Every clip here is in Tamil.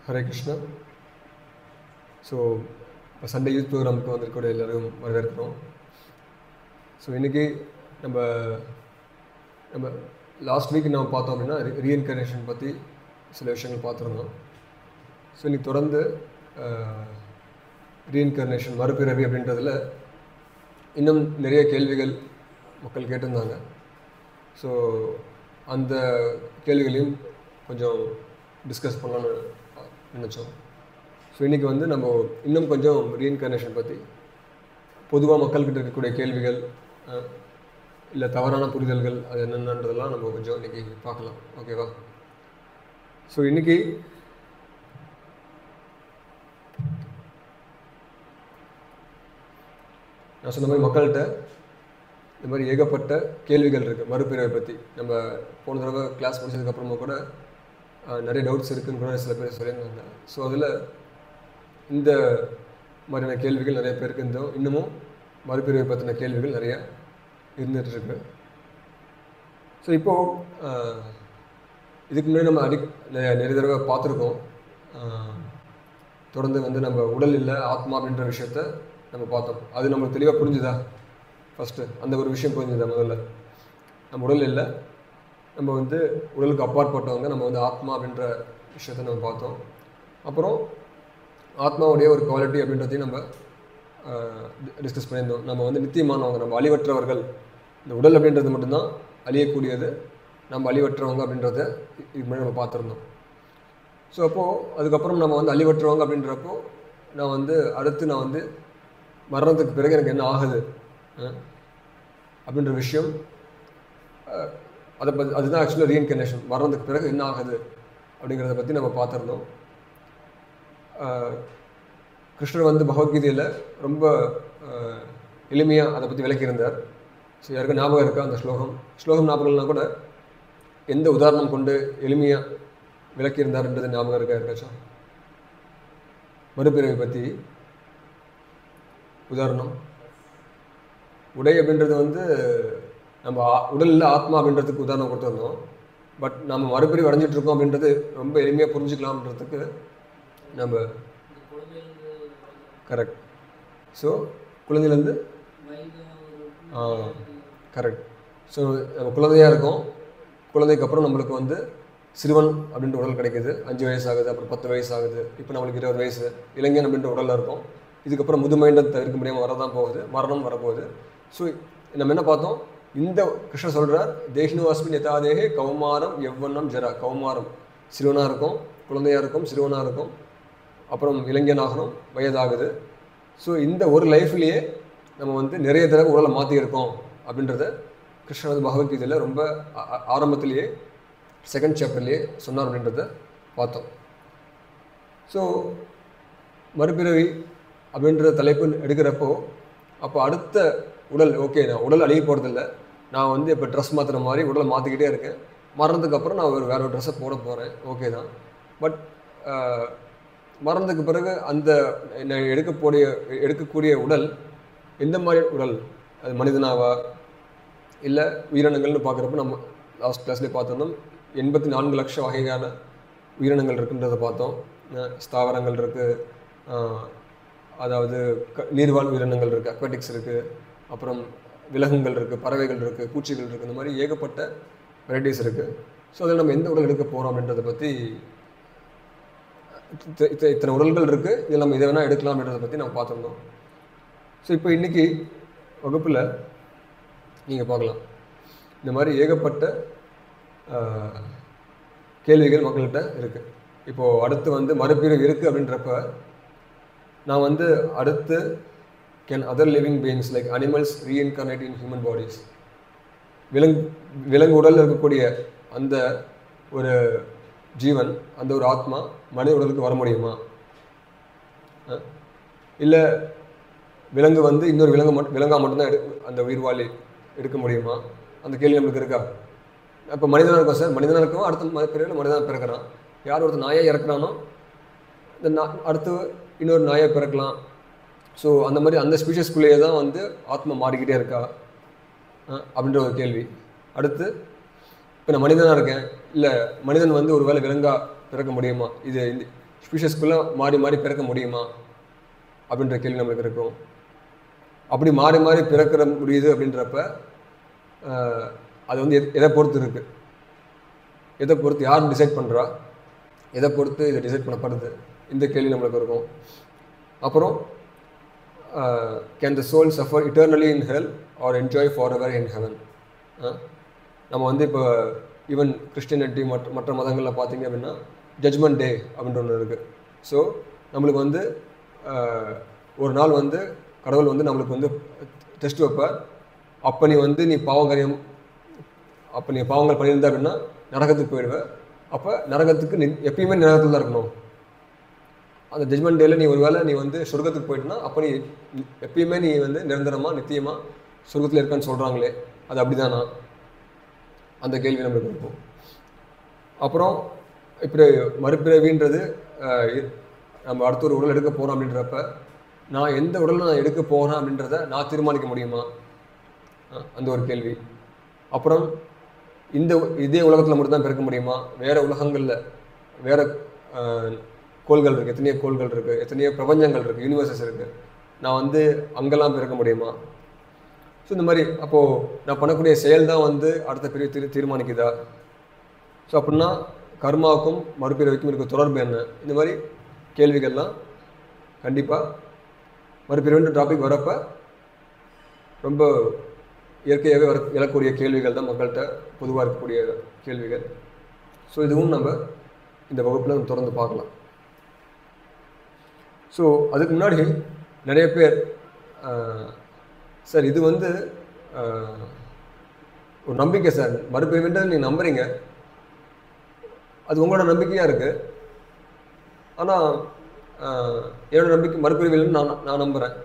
ஹரே கிருஷ்ணா. ஸோ இப்போ சண்டே யூத் ப்ரோக்ராமுக்கு வந்திருக்கக்கூடிய எல்லோரும் வரவேற்கிறோம். ஸோ இன்றைக்கி நம்ம லாஸ்ட் வீக் நம்ம பார்த்தோம் அப்படின்னா ரீஇன்கார்னேஷன் பற்றி சில விஷயங்கள் பார்த்துருந்தோம். ஸோ இன்றைக்கி தொடர்ந்து ரீஇன்கார்னேஷன் மறுபிறவி அப்படின்றதில் இன்னும் நிறைய கேள்விகள் மக்கள் கேட்டிருந்தாங்க. ஸோ அந்த கேள்விகளையும் கொஞ்சம் டிஸ்கஸ் பண்ணலான்னு நினச்சோம். ஸோ இன்றைக்கி வந்து நம்ம இன்னும் கொஞ்சம் ரீஇன்கார்னேஷன் பற்றி பொதுவாக மக்கள்கிட்ட இருக்கக்கூடிய கேள்விகள் இல்லை தவறான புரிதல்கள் அது என்னென்னன்றதெல்லாம் நம்ம கொஞ்சம் இன்றைக்கி பார்க்கலாம். ஓகேவா? ஸோ இன்றைக்கி நான் சொன்ன மாதிரி மக்கள்கிட்ட இந்த மாதிரி ஏகப்பட்ட கேள்விகள் இருக்குது மறுபிறவை பற்றி. நம்ம போன தடவை கிளாஸ் முடிச்சதுக்கப்புறமா கூட நிறைய டவுட்ஸ் இருக்குதுன்னு கூட சில பேர் சொல்லியிருந்தாங்க. ஸோ அதில் இந்த மாதிரியான கேள்விகள் நிறைய பேருக்கு இன்னமும் மறுபிறவை பற்றின கேள்விகள் நிறைய இருந்துகிட்ருக்கு. ஸோ இப்போது இதுக்கு முன்னாடி நம்ம நிறைய தடவை பார்த்துருக்கோம். தொடர்ந்து வந்து நம்ம உடல் இல்லை ஆத்மா அப்படின்ற விஷயத்த நம்ம பார்த்தோம். அது நம்மளுக்கு தெளிவாக புரிஞ்சுதா? ஃபஸ்ட்டு அந்த ஒரு விஷயம் புரிஞ்சுதா? முதல்ல நம்ம உடல் இல்லை, நம்ம வந்து உடலுக்கு அப்பாற்பட்டவங்க, நம்ம வந்து ஆத்மா அப்படின்ற விஷயத்த நம்ம பார்த்தோம். அப்புறம் ஆத்மாவுடைய ஒரு குவாலிட்டி அப்படின்றதையும் நம்ம டிஸ்கஸ் பண்ணியிருந்தோம். நம்ம வந்து நித்தியமானவங்க, நம்ம அழிவற்றவர்கள். இந்த உடல் அப்படின்றது மட்டும்தான் அழியக்கூடியது, நம்ம அழிவற்றவங்க அப்படின்றத இதுக்கு முன்னாடி நம்ம பார்த்துருந்தோம். ஸோ அப்போது அதுக்கப்புறம் நம்ம வந்து அழிவற்றவங்க அப்படின்றப்போ நான் வந்து அடுத்து மரணத்துக்கு பிறகு எனக்கு என்ன ஆகுது அப்படின்ற விஷயம், அதை பற்றி அதுதான் ஆக்சுவலாக ரீஇன்கார்னேஷன். மரணத்துக்கு பிறகு என்ன ஆகுது அப்படிங்கிறத பற்றி நம்ம பார்த்துருந்தோம். கிருஷ்ணர் வந்து பகவத்கீதையில் ரொம்ப எளிமையாக அதை பற்றி விளக்கியிருந்தார். ஸோ யாருக்கும் ஞாபகம் இருக்கா அந்த ஸ்லோகம் ஞாபகம்லாம் கூட எந்த உதாரணம் கொண்டு எளிமையாக விளக்கியிருந்தார்ன்றது ஞாபகம் இருக்கா இருக்காச்சும்? மறுபிறவை பற்றி உதாரணம். உடை அப்படின்றது வந்து நம்ம உடலில் ஆத்மா அப்படின்றதுக்கு உதாரணம் கொடுத்துருந்தோம். பட் நம்ம மறுபிறவி அடைஞ்சிட்ருக்கோம் அப்படின்றது ரொம்ப எளிமையாக புரிஞ்சுக்கலாம்ன்றதுக்கு நம்ம கரெக்ட். ஸோ குழந்தையிலேருந்து கரெக்ட். ஸோ நம்ம குழந்தையாக இருக்கோம். குழந்தைக்கு அப்புறம் நம்மளுக்கு வந்து சிறுவன் அப்படின்ற உடல் கிடைக்கிது. 5 வயசு ஆகுது, அப்புறம் 10 வயசு ஆகுது, இப்போ நம்மளுக்கு 20 வயசு, இளைஞன் அப்படின்ற உடலில் இருக்கும். இதுக்கப்புறம் முதுமைன்றது தவிர்க்க முடியாமல் வரதான் போகுது, மரணம் வரப்போகுது. ஸோ நம்ம என்ன பார்த்தோம்? இந்த கிருஷ்ணர் சொல்கிறார், தேஹினு அஸ்மின் யதாதேஹே கௌமாரம் யவ்வனம் ஜரா. கௌமாரம் சிறுவனாக இருக்கும், குழந்தையாக இருக்கும், சிறுவனாக இருக்கும், அப்புறம் இளைஞனாகணும், வயதாகுது. ஸோ இந்த ஒரு லைஃப்லேயே நம்ம வந்து நிறைய தடவை உடலை மாற்றியிருக்கோம் அப்படின்றத கிருஷ்ணர் வந்து பகவத்கீதையில் ரொம்ப ஆரம்பத்திலேயே 2nd சாப்டர்லேயே சொன்னார் அப்படின்றத பார்த்தோம். ஸோ மறுபிறவி அப்படின்ற தலைப்பு எடுக்கிறப்போ அப்போ அடுத்த உடல், ஓகே நான் உடல் அழிய போகிறதில்ல, நான் வந்து இப்போ ட்ரெஸ் மாற்றுற மாதிரி உடலை மாற்றிக்கிட்டே இருக்கேன். மரணத்துக்கு அப்புறம் நான் வேறு ஒரு ட்ரெஸ்ஸை போட போகிறேன், ஓகே தான். பட் மரணத்துக்கு பிறகு அந்த நான் எடுக்கக்கூடிய உடல் எந்த மாதிரி உடல்? அது மனிதனாவா இல்லை உயிரினங்கள்னு பார்க்குறப்ப நம்ம லாஸ்ட் கிளாஸ்லேயே பார்த்துருந்தோம். 84 லட்சம் வகையான உயிரினங்கள் இருக்குன்றதை பார்த்தோம். ஸ்தாவரங்கள் இருக்குது, அதாவது நீர்வாழ் உயிரினங்கள் இருக்குது, அக்வாட்டிக்ஸ் இருக்குது, அப்புறம் விலங்குகள் இருக்குது, பறவைகள் இருக்குது, பூச்சிகள் இருக்குது, இந்த மாதிரி ஏகப்பட்ட வெரைட்டிஸ் இருக்குது. ஸோ அதில் நம்ம எந்த உடல் எடுக்க போகிறோம் அப்படின்றத பற்றி இத்தனை உடல்கள் இருக்குது, இதில் நம்ம இதை வேணால் எடுக்கலாம் அப்படின்றத பற்றி நம்ம பார்த்துருந்தோம். ஸோ இப்போ இன்றைக்கி வகுப்பில் நீங்கள் பார்க்கலாம் இந்த மாதிரி ஏகப்பட்ட கேள்விகள் மக்கள்கிட்ட இருக்குது. இப்போது அடுத்து வந்து மறுபிறவி இருக்குது அப்படின்றப்ப நான் வந்து அடுத்து can other living beings like animals reincarnate in human bodies? விலங்கு உடலில் இருக்கக்கூடிய அந்த ஒரு ஜீவன், அந்த ஒரு ஆத்மா மனித உடலுக்கு வர முடியுமா? இல்லை விலங்கு வந்து இன்னொரு விலங்காக மட்டும்தான் அந்த உயிர்வாழி எடுக்க முடியுமா? அந்த கேள்வி நம்மளுக்கு இருக்கா? இப்போ மனிதனாக இருக்கும் சார், மனிதனாக இருக்கும், அடுத்த பிறகு மனிதனாக பிறக்கிறான். யார் ஒருத்தர் நாயை இறக்குறானோ இந்த அடுத்து இன்னொரு நாயை பிறக்கலாம். ஸோ அந்த மாதிரி அந்த ஸ்பீஷஸ்குள்ளேயே தான் வந்து ஆத்மா மாறிக்கிட்டே இருக்கா அப்படின்ற ஒரு கேள்வி. அடுத்து இப்போ நான் மனிதனாக இருக்கேன், இல்லை மனிதன் வந்து ஒரு வேளை விலங்காக பிறக்க முடியுமா? இது ஸ்பீஷஸ்க்குள்ளே மாறி மாறி பிறக்க முடியுமா அப்படின்ற கேள்வி நம்மளுக்கு இருக்கும். அப்படி மாறி மாறி பிறக்கிற முடியுது அப்படின்றப்ப அது வந்து எதை பொறுத்து இருக்குது, எதை பொறுத்து யார் டிசைட் பண்ணுறா, எதை பொறுத்து இதை டிசைட் பண்ணப்படுது, இந்த கேள்வி நம்மளுக்கு இருக்கும். அப்புறம் can the soul suffer eternally in hell or enjoy forever in heaven. நம்ம வந்து இப்போ ஈவன் கிறிஸ்டியனிட்டி மற்ற மதங்களில் பார்த்தீங்க அப்படின்னா ஜட்ஜ்மெண்ட் டே அப்படின்ற ஒன்று இருக்குது. ஸோ நம்மளுக்கு வந்து ஒரு நாள் வந்து கடவுள் வந்து நம்மளுக்கு வந்து டெஸ்ட் வைப்பார். அப்போ நீ பாவங்கள் பண்ணியிருந்த அப்படின்னா நரகத்துக்கு போயிடுவேன். அப்போ நரகத்துக்கு எப்பயுமே நரகத்தில் தான் இருக்கணும். அந்த ஜட்ஜ்மெண்ட் டேல நீ வந்து சொர்க்கத்துக்கு போயிட்டுனா அப்போ நீ எப்பயுமே நீ வந்து நிரந்தரமாக நித்தியமாக சொர்க்கத்தில் இருக்கான்னு சொல்கிறாங்களே, அது அப்படிதானா, அந்த கேள்வி நம்மளுக்கு இருக்கும். அப்புறம் இப்படி மறுபிறவின்றது நம்ம அடுத்த ஒரு உடல் எடுக்க போகிறோம் அப்படின்றப்ப நான் எந்த உடலை நான் எடுக்க போகிறேன் அப்படின்றத நான் தீர்மானிக்க முடியுமா, அந்த ஒரு கேள்வி. அப்புறம் இதே உலகத்தில் மட்டும்தான் பிறக்க முடியுமா, வேறு உலகங்களில் வேறு கோள்கள் இருக்குது, எத்தனையோ கோள்கள் இருக்குது, எத்தனையோ பிரபஞ்சங்கள் இருக்குது, யூனிவர்சஸ் இருக்குது, நான் வந்து அங்கெல்லாம் பிறக்க முடியுமா. ஸோ இந்த மாதிரி அப்போது நான் பண்ணக்கூடிய செயல் தான் வந்து அடுத்த பிறவி தீர்மானிக்குதா. ஸோ அப்படின்னா கர்மாவுக்கும் மறுபிறவிக்கும் இருக்க தொடர்பு என்ன, இந்த மாதிரி கேள்விகள்லாம் கண்டிப்பாக மறுபிறவின்ற டாபிக் வரப்போ ரொம்ப இயற்கையாகவே எழக்கூடிய கேள்விகள் தான் மக்கள்கிட்ட பொதுவாக இருக்கக்கூடிய கேள்விகள். ஸோ இதுவும் நம்ம இந்த வகுப்பில் நம்ம தொடர்ந்து பார்க்கலாம். ஸோ அதுக்கு முன்னாடி நிறைய பேர் சார் இது வந்து ஒரு நம்பிக்கை சார், மறுபிறவின்றது நீங்கள் நம்புறீங்க, அது உங்களோட நம்பிக்கையாக இருக்குது, ஆனால் என்னோடய நம்பிக்கை மறுபிறவில்னு நான் நம்புகிறேன்.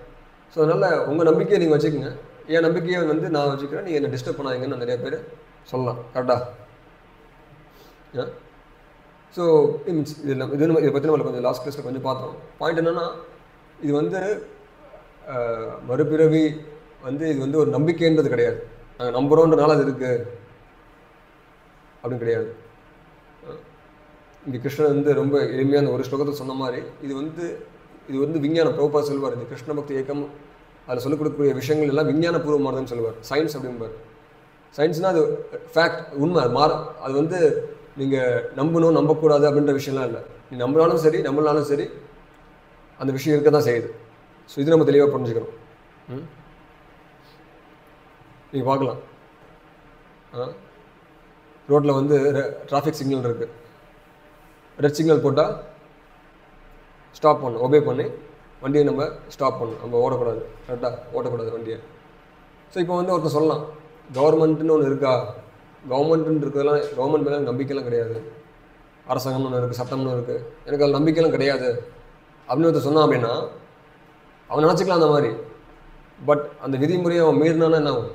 ஸோ அதனால் உங்கள் நம்பிக்கையை நீங்கள் வச்சுக்கோங்க, என் நம்பிக்கையை வந்து நான் வச்சுக்கிறேன், நீங்கள் என்னை டிஸ்டர்ப் பண்ணாதீங்கன்னு நிறைய பேர் சொல்லலாம். கரெக்டாக? ஸோ இதை பற்றி நம்ம கொஞ்சம் லாஸ்ட் கிளாஸில் கொஞ்சம் பார்த்தோம். பாயிண்ட் என்னென்னா, இது வந்து மறுபிறவி வந்து இது வந்து ஒரு நம்பிக்கைன்றது கிடையாது, நாங்கள் நம்புகிறோன்றனால அது இருக்குது அப்படின்னு கிடையாது. இங்கே கிருஷ்ணன் வந்து ரொம்ப எளிமையான ஒரு ஸ்லோகத்தை சொன்ன மாதிரி இது வந்து விஞ்ஞானம். பிரபுபாத் சொல்லுவார், இந்த கிருஷ்ண பக்தி இயக்கம் அதில் சொல்லிக் கொடுக்கக்கூடிய விஷயங்கள் எல்லாம் விஞ்ஞானபூர்வமானதுன்னு சொல்லுவார். சயின்ஸ் அப்படிம்பார். சயின்ஸ்னால் அது ஃபேக்ட், உண்மை, அது வந்து நீங்கள் நம்பணும் நம்பக்கூடாது அப்படின்ற விஷயம்லாம் இல்லை. நீ நம்பினாலும் சரி நம்பினாலும் சரி அந்த விஷயம் இருக்க தான் செய்யுது. ஸோ இது நம்ம தெளிவாக புரிஞ்சுக்கணும். நீங்கள் பார்க்கலாம், ரோட்டில் வந்து டிராஃபிக் சிக்னல் இருக்குது, ரெட் சிக்னல் போட்டால் ஸ்டாப் பண்ணணும், ஒபே பண்ணி வண்டியை நம்ம ஸ்டாப் பண்ணணும், நம்ம ஓடக்கூடாது, கரெக்டாக ஓட்டக்கூடாது வண்டியை. ஸோ இப்போ வந்து ஒருத்தர் சொல்லலாம், கவர்மெண்ட்டுன்னு ஒன்று இருக்கா, கவர்மெண்ட்டுன்னு இருக்கிறதெல்லாம் கவர்மெண்ட் மேலே நம்பிக்கைலாம் கிடையாது, அரசாங்கம்னு ஒன்று இருக்குது, சட்டம்னு இருக்குது, எனக்கு அதில் நம்பிக்கைலாம் கிடையாது அப்படின்னு ஒருத்தர் சொன்னான் அப்படின்னா அவன் நினச்சிக்கலாம் அந்த மாதிரி. பட் அந்த விதிமுறையை அவன் மீறினானா என்ன ஆகும்,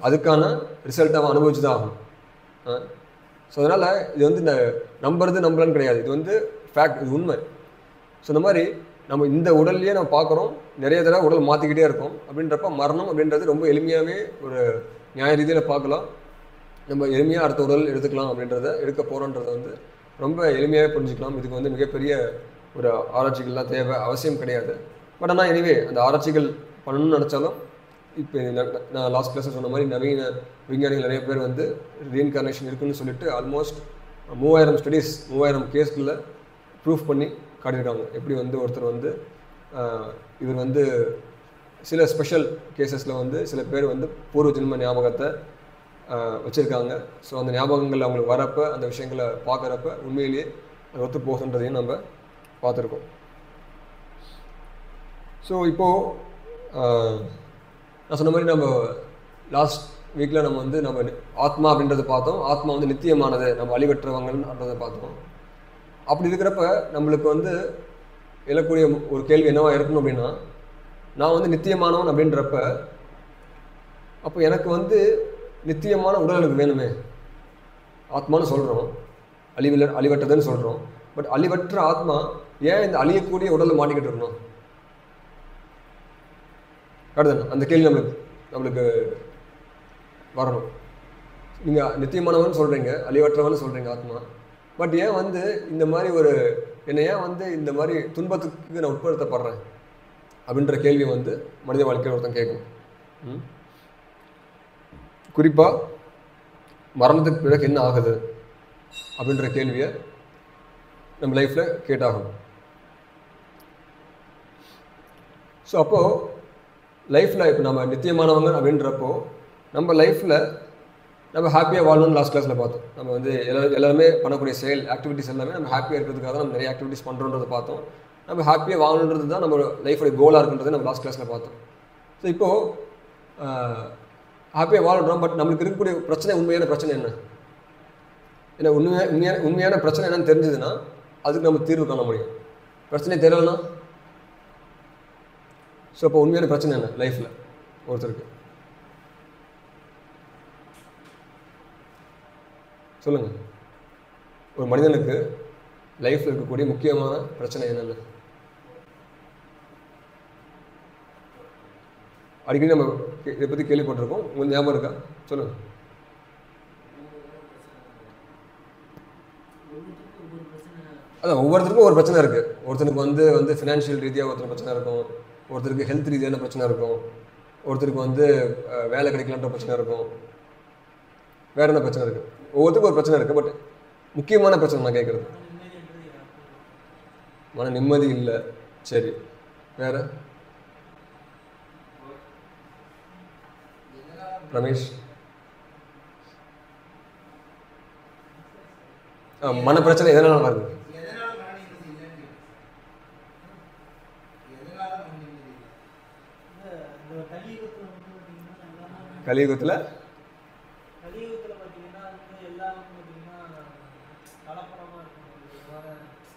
அதுக்கான ரிசல்ட் அவன் அனுபவிச்சு தான் ஆகும். ஸோ அதனால் இது வந்து இந்த நம்புறன்னு கிடையாது, இது வந்து ஃபேக்ட், இது உண்மை. ஸோ இந்த மாதிரி நம்ம இந்த உடல்லையே நம்ம பார்க்குறோம், நிறைய தடவை உடல் மாற்றிக்கிட்டே இருக்கும். அப்படின்றப்ப மரணம் அப்படின்றது ரொம்ப எளிமையாகவே ஒரு நியாய ரீதியில் பார்க்கலாம். நம்ம எளிமையாக அடுத்த உடல் எடுத்துக்கலாம் அப்படின்றத எடுக்க போகிறோன்றதை வந்து ரொம்ப எளிமையாகவே புரிஞ்சுக்கலாம். இதுக்கு வந்து மிகப்பெரிய ஒரு ஆராய்ச்சிகள்லாம் தேவை அவசியம் கிடையாது. பட் ஆனால் எனிவே அந்த ஆராய்ச்சிகள் பண்ணணும்னு நினச்சாலும் இப்போ நான் லாஸ்ட் கிளாஸில் சொன்ன மாதிரி நவீன விஞ்ஞானிகள் நிறைய பேர் வந்து ரீஇன்கார்னேஷன் இருக்குதுன்னு சொல்லிட்டு ஆல்மோஸ்ட் 3000 ஸ்டடீஸ் 3000 கேஸ்களில் ப்ரூஃப் பண்ணி காட்டியிருக்காங்க. எப்படி வந்து ஒருத்தர் வந்து இவர் வந்து சில ஸ்பெஷல் கேசஸில் வந்து சில பேர் வந்து பூர்வ ஜென்ம ஞாபகத்தை வச்சுருக்காங்க. ஸோ அந்த ஞாபகங்கள் அவங்களுக்கு வரப்போ அந்த விஷயங்களை பார்க்குறப்ப உண்மையிலேயே அது ஒத்து போகுன்றதையும் நம்ம பார்த்துருக்கோம். ஸோ இப்போது நான் சொன்ன மாதிரி நம்ம லாஸ்ட் வீக்கில் நம்ம ஆத்மா அப்படின்றத பார்த்தோம். ஆத்மா வந்து நித்தியமானது, நம்ம அழிவற்றவங்கன்றதை பார்த்தோம். அப்படி இருக்கிறப்ப நம்மளுக்கு வந்து எழக்கூடிய ஒரு கேள்வி என்னவா இருக்கணும் அப்படின்னா, நான் வந்து நித்தியமானவன் அப்படின்றப்ப அப்போ எனக்கு வந்து நித்தியமான உடல் எனக்கு வேணுமே. ஆத்மான்னு சொல்கிறோம், அழிவற்றதுன்னு சொல்கிறோம். பட் அழிவற்ற ஆத்மா ஏன் இந்த அழியக்கூடிய உடலை மாட்டிக்கிட்டு இருக்கணும்? அடுத்த அந்த கேள்வி நம்மளுக்கு வரணும். நீங்கள் நித்தியமானவன் சொல்கிறீங்க, அழிவற்றவன் சொல்கிறீங்க ஆத்மா, பட் ஏன் வந்து இந்த மாதிரி என்னை ஏன் வந்து இந்த மாதிரி துன்பத்துக்கு நான் உட்படுத்தப்படுறேன் அப்படின்ற கேள்வி வந்து மனித வாழ்க்கையில் ஒருத்தன் கேட்கணும். குறிப்பாக மரணத்துக்கு பிறகு என்ன ஆகுது அப்படின்ற கேள்வியை நம்ம லைஃப்பில் கேட்டாகணும். ஸோ அப்போது லைஃப்பில் இப்போ நம்ம நித்தியமானவங்க அப்படின்றப்போ நம்ம லைஃப்பில் நம்ம ஹாப்பியாக வாழணும்னு லாஸ்ட் கிளாஸில் பார்த்தோம். நம்ம வந்து எல்லாருமே பண்ணக்கூடிய செயல் ஆக்டிவிட்டிஸ் எல்லாமே நம்ம ஹாப்பியாக இருக்கிறதுக்காக தான் நம்ம நிறைய ஆக்டிவிட்டிஸ் பண்ணுறோன்றதை பார்த்தோம். நம்ம ஹாப்பியாக வாழணுன்றது தான் நம்ம லைஃபோடைய கோலாக இருக்குன்றதை நம்ம லாஸ்ட் கிளாஸில் பார்த்தோம். ஸோ இப்போது ஹாப்பியாக வாழ்கிறோம், பட் நம்மளுக்கு இருக்கக்கூடிய பிரச்சனை உண்மையான பிரச்சனை என்ன? ஏன்னா உண்மையான பிரச்சனை என்னன்னு தெரிஞ்சதுன்னா அதுக்கு நம்ம தீர்வு காண முடியும். பிரச்சனை தெரியலனா ஸோ அப்போ உண்மையான பிரச்சனை என்ன லைஃப்பில் ஒருத்தருக்கு சொல்லுங்கள். ஒரு மனிதனுக்கு லைஃப்பில் இருக்கக்கூடிய முக்கியமான பிரச்சனை என்னென்ன? அடிக்கடி நம்ம இதை பற்றி கேள்விப்பட்டிருக்கோம். உங்களுக்கு ஞாபகம் இருக்கா? சொல்லுங்கள். அதான் ஒவ்வொருத்தருக்கும் ஒரு பிரச்சனை இருக்குது. ஒருத்தருக்கு வந்து ஃபினான்ஷியல் ரீதியாக ஒருத்தர் பிரச்சனை இருக்கும், ஒருத்தருக்கு ஹெல்த் ரீதியான பிரச்சனை இருக்கும், ஒருத்தருக்கு வந்து வேலை கிடைக்கலான்ற பிரச்சனை இருக்கும், வேறு என்ன பிரச்சனை இருக்குது? ஒவ்வொருத்தருக்கும் ஒரு பிரச்சனை இருக்குது. பட் முக்கியமான பிரச்சனை நான் கேட்குறது மன நிம்மதி இல்லை. சரி, வேறு ரமேஷ்? மன பிரச்சனை எதனால வருது? கலியுகத்தில்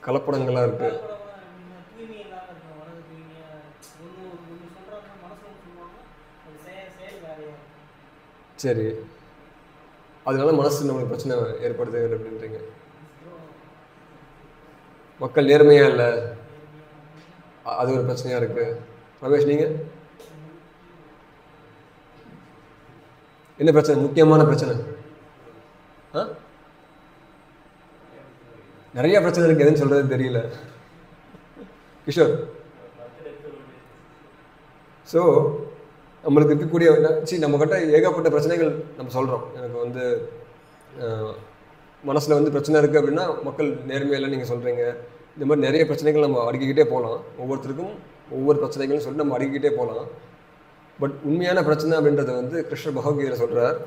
கலப்படங்களாக இருக்குது. சரி, அதனால மனசு நம்மளுக்கு பிரச்சனை ஏற்படுது அப்படின்றீங்க. மக்கள் நேர்மையாக இல்லை, அது ஒரு பிரச்சனையாக இருக்குது. ரமேஷ், நீங்கள் என்ன பிரச்சனை? முக்கியமான பிரச்சனை? நிறைய பிரச்சனை இருக்குது, எதுன்னு சொல்கிறது தெரியல. கிஷோர், ஸோ நம்மளுக்கு இருக்கக்கூடிய நம்மக்கிட்ட ஏகப்பட்ட பிரச்சனைகள் நம்ம சொல்கிறோம். எனக்கு வந்து மனசில் வந்து பிரச்சனை இருக்குது அப்படின்னா மக்கள் நேர்மையில்லை நீங்கள் சொல்கிறீங்க. இந்த மாதிரி நிறைய பிரச்சனைகள் நம்ம அடுக்கிக்கிட்டே போகலாம். ஒவ்வொருத்தருக்கும் ஒவ்வொரு பிரச்சனைகள்னு சொல்லிட்டு நம்ம அடுக்கிக்கிட்டே போகலாம். பட் உண்மையான பிரச்சனை அப்படின்றத வந்து கிருஷ்ணர் பகவத்கீதையில் சொல்கிறார்.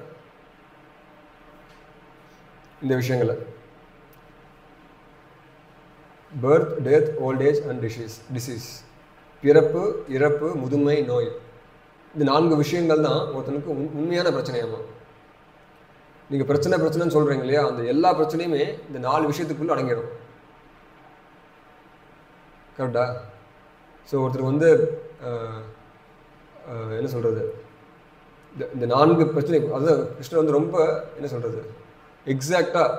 இந்த விஷயங்களை birth, death, old age and disease, பிறப்பு, இறப்பு, முதுமை, நோய். இந்த 4 விஷயங்கள் தான் ஒருத்தனுக்கு உண்மையான பிரச்சனையாமா. நீங்கள் பிரச்சனைன்னு சொல்கிறீங்க இல்லையா, அந்த எல்லா பிரச்சனையுமே இந்த 4 விஷயத்துக்குள்ளே அடங்கிடும். கரெக்டா? ஸோ ஒருத்தருக்கு வந்து என்ன சொல்கிறது, இந்த 4 பிரச்சனை, அதுதான் கிருஷ்ணர் வந்து ரொம்ப என்ன சொல்கிறது எக்ஸாக்டாக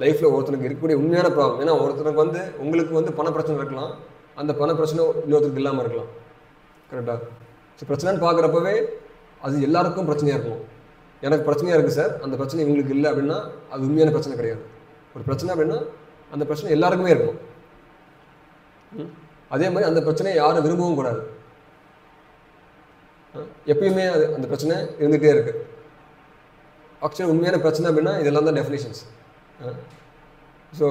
லைஃப்பில் ஒருத்தனுக்கு இருக்கக்கூடிய உண்மையான ப்ராப்ளம். ஏன்னா ஒருத்தனுக்கு வந்து உங்களுக்கு வந்து பண பிரச்சனை இருக்கலாம், அந்த பண பிரச்சனை இன்னொருத்தருக்கு இல்லாமல் இருக்கலாம். கரெக்டாக? ஸோ பிரச்சனைன்னு பார்க்குறப்பவே அது எல்லாருக்கும் பிரச்சனையாக இருக்கணும். எனக்கு பிரச்சனையாக இருக்குது சார், அந்த பிரச்சனை இவங்களுக்கு இல்லை அப்படின்னா அது உண்மையான பிரச்சனை கிடையாது. ஒரு பிரச்சனை அப்படின்னா அந்த பிரச்சனை எல்லாருக்குமே இருக்கும். அதே மாதிரி அந்த பிரச்சனையை யாரும் விரும்பவும் கூடாது. எப்பயுமே அந்த பிரச்சனை இருந்துகிட்டே இருக்குது. ஆக்சுவலி உண்மையான பிரச்சனை அப்படின்னா இதெல்லாம் தான் டெஃபினிஷன்ஸ். ஸோ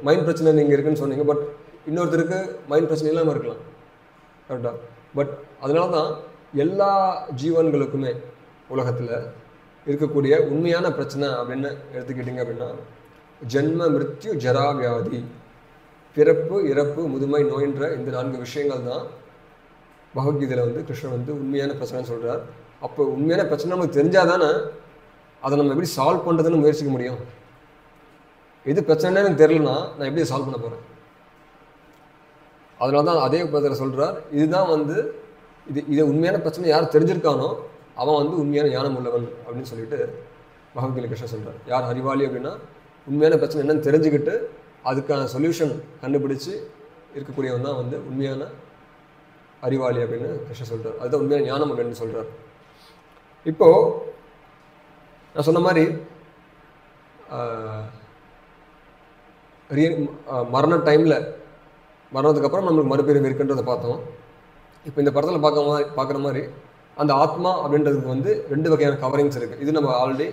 மைண்ட் பிரச்சனை நீங்கள் இருக்குன்னு சொன்னீங்க, பட் இன்னொருத்தருக்கு மைண்ட் பிரச்சனை இல்லாமல் இருக்கலாம். கரெக்டாக? பட் அதனால தான் எல்லா ஜீவன்களுக்குமே உலகத்தில் இருக்கக்கூடிய உண்மையான பிரச்சனை அப்படின்னு எடுத்துக்கிட்டிங்க அப்படின்னா ஜென்ம, மிருத்யு, ஜரா, வியாதி, பிறப்பு, இறப்பு, முதுமை, நோயின்ற இந்த 4 விஷயங்கள் தான் பகவத்கீதையில் வந்து கிருஷ்ணன் வந்து உண்மையான பிரச்சனைன்னு சொல்கிறார். அப்போ உண்மையான பிரச்சனை நமக்கு தெரிஞ்சால் தானே அதை நம்ம எப்படி சால்வ் பண்ணுறதுன்னு முயற்சிக்க முடியும். எது பிரச்சனைன்னு எனக்கு தெரியலனா நான் எப்படி சால்வ் பண்ண போகிறேன்? அதனால தான் அதே பதத்தில் சொல்கிறார், இதுதான் வந்து இதை உண்மையான பிரச்சனை யார் தெரிஞ்சிருக்கானோ அவன் வந்து உண்மையான ஞானம் உள்ளவன் அப்படின்னு சொல்லிட்டு பகவத்கீதை கிருஷ்ணன் சொல்கிறார். யார் அறிவாளி அப்படின்னா உண்மையான பிரச்சனை என்னன்னு தெரிஞ்சுக்கிட்டு அதுக்கான சொல்யூஷன் கண்டுபிடிச்சி இருக்கக்கூடியவன் தான் வந்து உண்மையான அறிவாளி அப்படின்னு கிருஷ்ணன் சொல்கிறார். அதுதான் உண்மையான ஞானம் அப்படின்னு சொல்கிறார். இப்போது நான் சொன்ன மாதிரி மரண டைமில் மரணத்துக்கு அப்புறம் நம்மளுக்கு மறுபிறவி இருக்குன்றதை பார்த்தோம். இப்போ இந்த படத்தில் பார்க்குற மாதிரி அந்த ஆத்மா அப்படின்றதுக்கு வந்து 2 வகையான கவரிங்ஸ் இருக்குது. இது நம்ம ஆல்ரெடி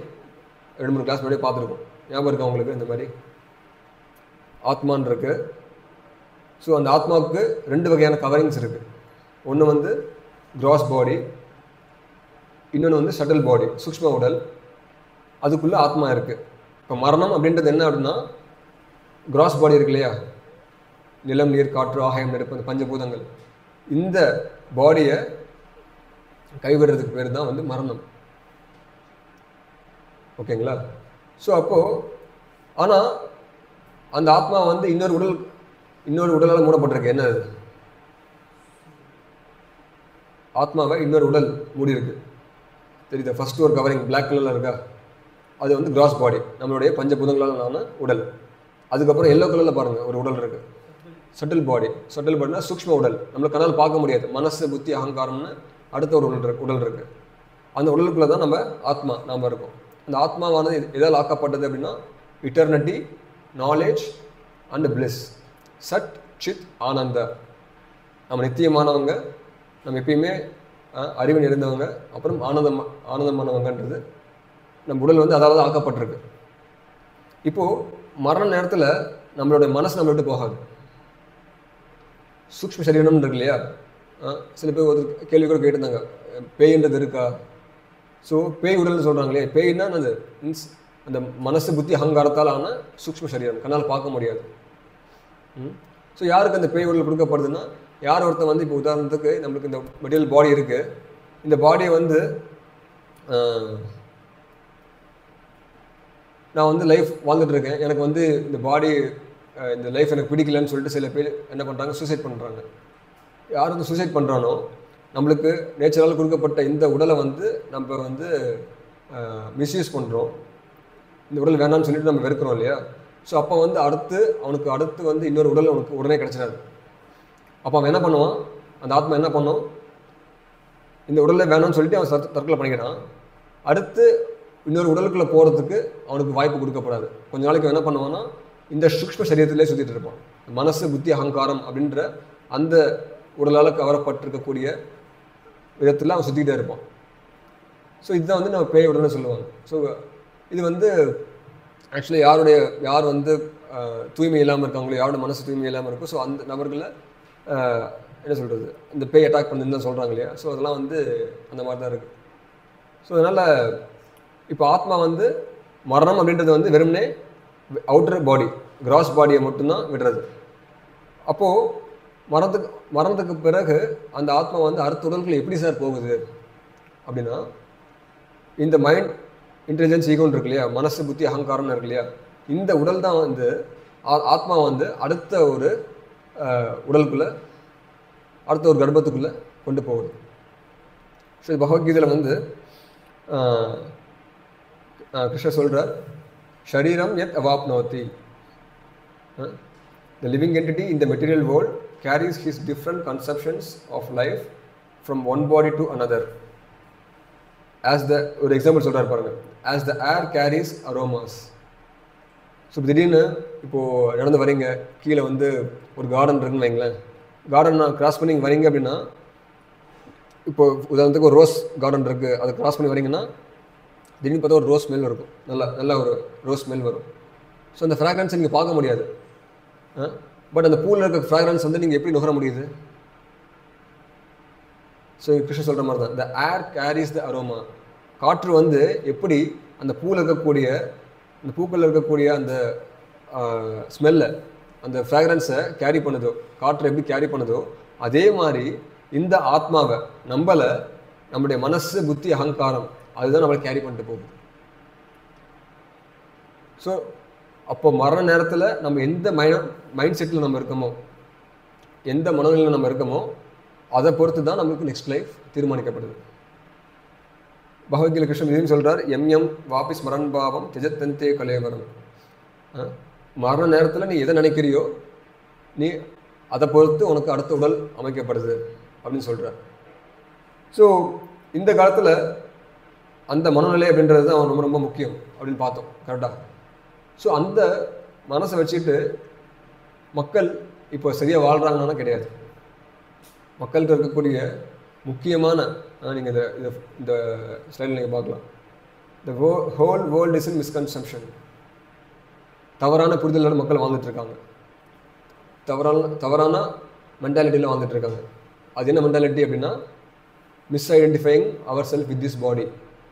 2-3 கிளாஸ் முன்னாடியே பார்த்துருக்கோம். ஞாபகம் இருக்கா உங்களுக்கு? இந்த மாதிரி ஆத்மான் இருக்கு. ஸோ அந்த ஆத்மாவுக்கு 2 வகையான கவரிங்ஸ் இருக்குது. ஒன்று வந்து கிராஸ் பாடி, இன்னொன்று வந்து ஷட்டில் பாடி, சூக்ஷ்ம உடல். அதுக்குள்ளே ஆத்மா இருக்குது. இப்போ மரணம் அப்படின்றது என்ன அப்படின்னா, கிராஸ் பாடி இருக்கு இல்லையா, நிலம், நீர், காற்று, ஆகாயம், நெருப்பு, அந்த பஞ்சபூதங்கள், இந்த பாடியை கைவிடுறதுக்கு பேர் தான் வந்து மரணம். ஓகேங்களா? ஸோ அப்போது ஆனால் அந்த ஆத்மா வந்து இன்னொரு உடலால் மூடப்பட்டிருக்கு. என்ன அது? ஆத்மாவை இன்னொரு உடல் மூடி இருக்கு. தெரியுதா? ஃபர்ஸ்ட் ஒரு கவரிங் பிளாக் கலரில் இருக்கா, அது வந்து கிராஸ் பாடி, நம்மளுடைய பஞ்சபூதங்களான உடல். அதுக்கப்புறம் எல்லோ கலரில் பாருங்கள் ஒரு உடல் இருக்குது, சட்டில் பாடி. சட்டில் பாடினா சூக்ஷ்ம உடல், நம்மளுக்கு கண்ணால் பார்க்க முடியாது. மனசு, புத்தி, அகங்காரம்னு அடுத்த ஒரு உடல் இருக்குது. அந்த உடலுக்குள்ளே தான் நாம் இருக்கோம். அந்த ஆத்மாவானது எதால் ஆக்கப்பட்டது அப்படின்னா, இட்டர்னிட்டி, நாலேஜ் அண்ட் பிளிஸ், சட், சித், ஆனந்த. நம்ம நித்தியமானவங்க, நம்ம எப்பயுமே அறிவு நிறைந்தவங்க, அப்புறம் ஆனந்தமானவங்கன்றது நம்ம உடல் வந்து அதாவது ஆக்கப்பட்டிருக்கு. இப்போது மரண நேரத்தில் நம்மளுடைய மனசு நம்மளை விட்டு போகாது. சூக்ஷ்ம சரீரம்னு இருக்கு இல்லையா, சில பேர் ஒரு கேள்வி கூட கேட்டிருந்தாங்க, பேய்ன்றது இருக்கா? ஸோ பேய் உடல்னு சொல்கிறாங்க இல்லையா, பேய்னா அது மீன்ஸ் அந்த மனசு, புத்தி, அகங்காரத்தால் ஆன சூக்ஷ்ம சரீரம், கண்ணால் பார்க்க முடியாது. ஸோ யாருக்கு அந்த பேய் உடல் கொடுக்கப்படுதுன்னா, யார் ஒருத்தர் வந்து இப்போ உதாரணத்துக்கு நம்மளுக்கு இந்த மெட்டீரியல் பாடி இருக்குது, இந்த பாடியை வந்து நான் வந்து லைஃப் வாழ்ந்துட்டு இருக்கேன், எனக்கு வந்து இந்த பாடி, இந்த லைஃப் எனக்கு பிடிக்கலன்னு சொல்லிட்டு சில பேர் என்ன பண்ணுறாங்க, சூசைட் பண்ணுறாங்க. யார் வந்து சூசைட் பண்ணுறானோ, நம்மளுக்கு நேச்சரால் கொடுக்கப்பட்ட இந்த உடலை வந்து நம்ம வந்து மிஸ்யூஸ் பண்ணுறோம், இந்த உடல் வேணான்னு சொல்லிட்டு நம்ம வெறுக்கிறோம் இல்லையா. ஸோ அப்போ வந்து அவனுக்கு அடுத்து வந்து இன்னொரு உடல் அவனுக்கு உடனே கிடச்சிடாது. அப்போ அவன் என்ன பண்ணுவான், அந்த ஆத்மா என்ன பண்ணும், இந்த உடலை வேணான்னு சொல்லிட்டு அவன் தற்கொலை பண்ணிக்கிறான். அடுத்து இன்னொரு உடலுக்குள்ளே போகிறதுக்கு அவனுக்கு வாய்ப்பு கொடுக்கப்படாது. கொஞ்ச நாளைக்கு என்ன பண்ணுவான்னா, இந்த சூக்ஷ்ம சரீரத்திலே சுற்றிட்டு இருப்பான். மனசு, புத்தி, அகங்காரம் அப்படின்ற அந்த உடலால் கவரப்பட்டிருக்கக்கூடிய விதத்தில் அவன் சுற்றிக்கிட்டே இருப்பான். ஸோ இதுதான் வந்து நம்ம பேய் உடல்னு சொல்லுவாங்க. ஸோ இது வந்து ஆக்சுவலி யார் வந்து தூய்மை இல்லாமல் இருக்காங்களோ, யாரோட மனசு தூய்மை இல்லாமல் இருக்கோ, ஸோ அந்த நபர்களை என்ன சொல்கிறது, இந்த பேய் அட்டாக் பண்ணுன்னு தான் சொல்கிறாங்க இல்லையா. ஸோ அதெல்லாம் வந்து அந்த மாதிரி தான் இருக்குது. ஸோ அதனால் இப்போ ஆத்மா வந்து மரணம் அப்படின்றது வந்து வெறும்னே அவுட்டர் பாடி, கிராஸ் பாடியை மட்டும்தான் விடுறது. அப்போது மரணத்துக்கு பிறகு அந்த ஆத்மா வந்து அடுத்த உடல்கள் எப்படி சார் போகுது அப்படின்னா, இந்த மைண்ட், இன்டெலிஜென்ஸ், ஈகோன்னு இருக்கு இல்லையா, மனசு, புத்தி, அகங்காரம்னு இருக்கு இல்லையா, இந்த உடல் தான் வந்து ஆத்மா வந்து அடுத்த ஒரு உடலுக்குள்ளே, அடுத்த ஒரு கர்ப்பத்துக்குள்ளே கொண்டு போகுது. ஸோ பகவத்கீதையில் வந்து கிருஷ்ணர் சொல்கிறார், ஷரீரம் யத் அவாப்னோதி, the living entity in the material world carries his different conceptions of life from one body to another. ஒரு எக்ஸாம்பிள் சொல்கிறார் பாருங்கள், as the air carries aromas. So திடீர்னு இப்போது நடந்து வரீங்க, கீழே வந்து ஒரு கார்டன் இருக்குன்னு வைங்களேன், கார்டன் கிராஸ் பண்ணி வரீங்க அப்படின்னா, இப்போது உதாரணத்துக்கு ஒரு ரோஸ் கார்டன் இருக்குது, அதை கிராஸ் பண்ணி வரீங்கன்னா திடீர்னு பார்த்தா ஒரு ரோஸ் ஸ்மெல் இருக்கும், நல்ல ஒரு ரோஸ் ஸ்மெல் வரும். ஸோ அந்த ஃப்ராக்ரன்ஸை நீங்கள் பார்க்க முடியாது. பட் அந்த பூவில் இருக்க ஃப்ராக்ரன்ஸ் வந்து நீங்கள் எப்படி நுகர முடியுது? ஸோ கிருஷ்ணன் சொல்கிற மாதிரி தான், த ஏர் கேரிஸ் த அரோமா. காற்று வந்து எப்படி அந்த பூவில் இருக்கக்கூடிய, அந்த பூக்களில் இருக்கக்கூடிய அந்த ஸ்மெல்லை, அந்த ஃப்ராக்ரன்ஸை கேரி பண்ணுதோ, காற்று எப்படி கேரி பண்ணுதோ, அதே மாதிரி இந்த ஆத்மாவை, நம்முடைய மனசு, புத்தி, அகங்காரம், அதுதான் நம்மளை கேரி பண்ணிட்டு போகுது. ஸோ அப்போ மரண நேரத்தில் நம்ம எந்த மைண்ட் செட்டில் நம்ம இருக்கோமோ, எந்த மனநிலையில் நம்ம இருக்கோமோ, அதை பொறுத்து தான் நம்மளுக்கு நெக்ஸ்ட் லைஃப் தீர்மானிக்கப்படுது. பகவத்கீதை கிருஷ்ணன் இதையும் சொல்கிறார், எம் வாபிஸ் மரண்பாவம் திஜத்தந்தே கலேவரம். மரண நேரத்தில் நீ எதை நினைக்கிறியோ, நீ அதை பொறுத்து உனக்கு அடுத்த உடல் அமைக்கப்படுது அப்படின்னு சொல்கிறார். ஸோ இந்த காலத்தில் அந்த மனநிலை அப்படின்றது தான் ரொம்ப ரொம்ப முக்கியம் அப்படின்னு பார்த்தோம், கரெக்டாக. ஸோ அந்த மனசை வச்சுட்டு மக்கள் இப்போ சரியாக வாழ்கிறாங்கன்னா கிடையாது. மக்கள்கிட்ட இருக்கக்கூடிய முக்கியமான நீங்கள் இந்த ஸ்லைடில் நீங்கள் பார்க்கலாம். The whole world is in misconception. தவறான புரிதலோட மக்கள் வாழ்ந்துட்டு இருக்காங்க. தவறான மென்டாலிட்டியில் வாழ்ந்துட்டு இருக்காங்க. அது என்ன மென்டாலிட்டி அப்படின்னா, misidentifying our self with this body.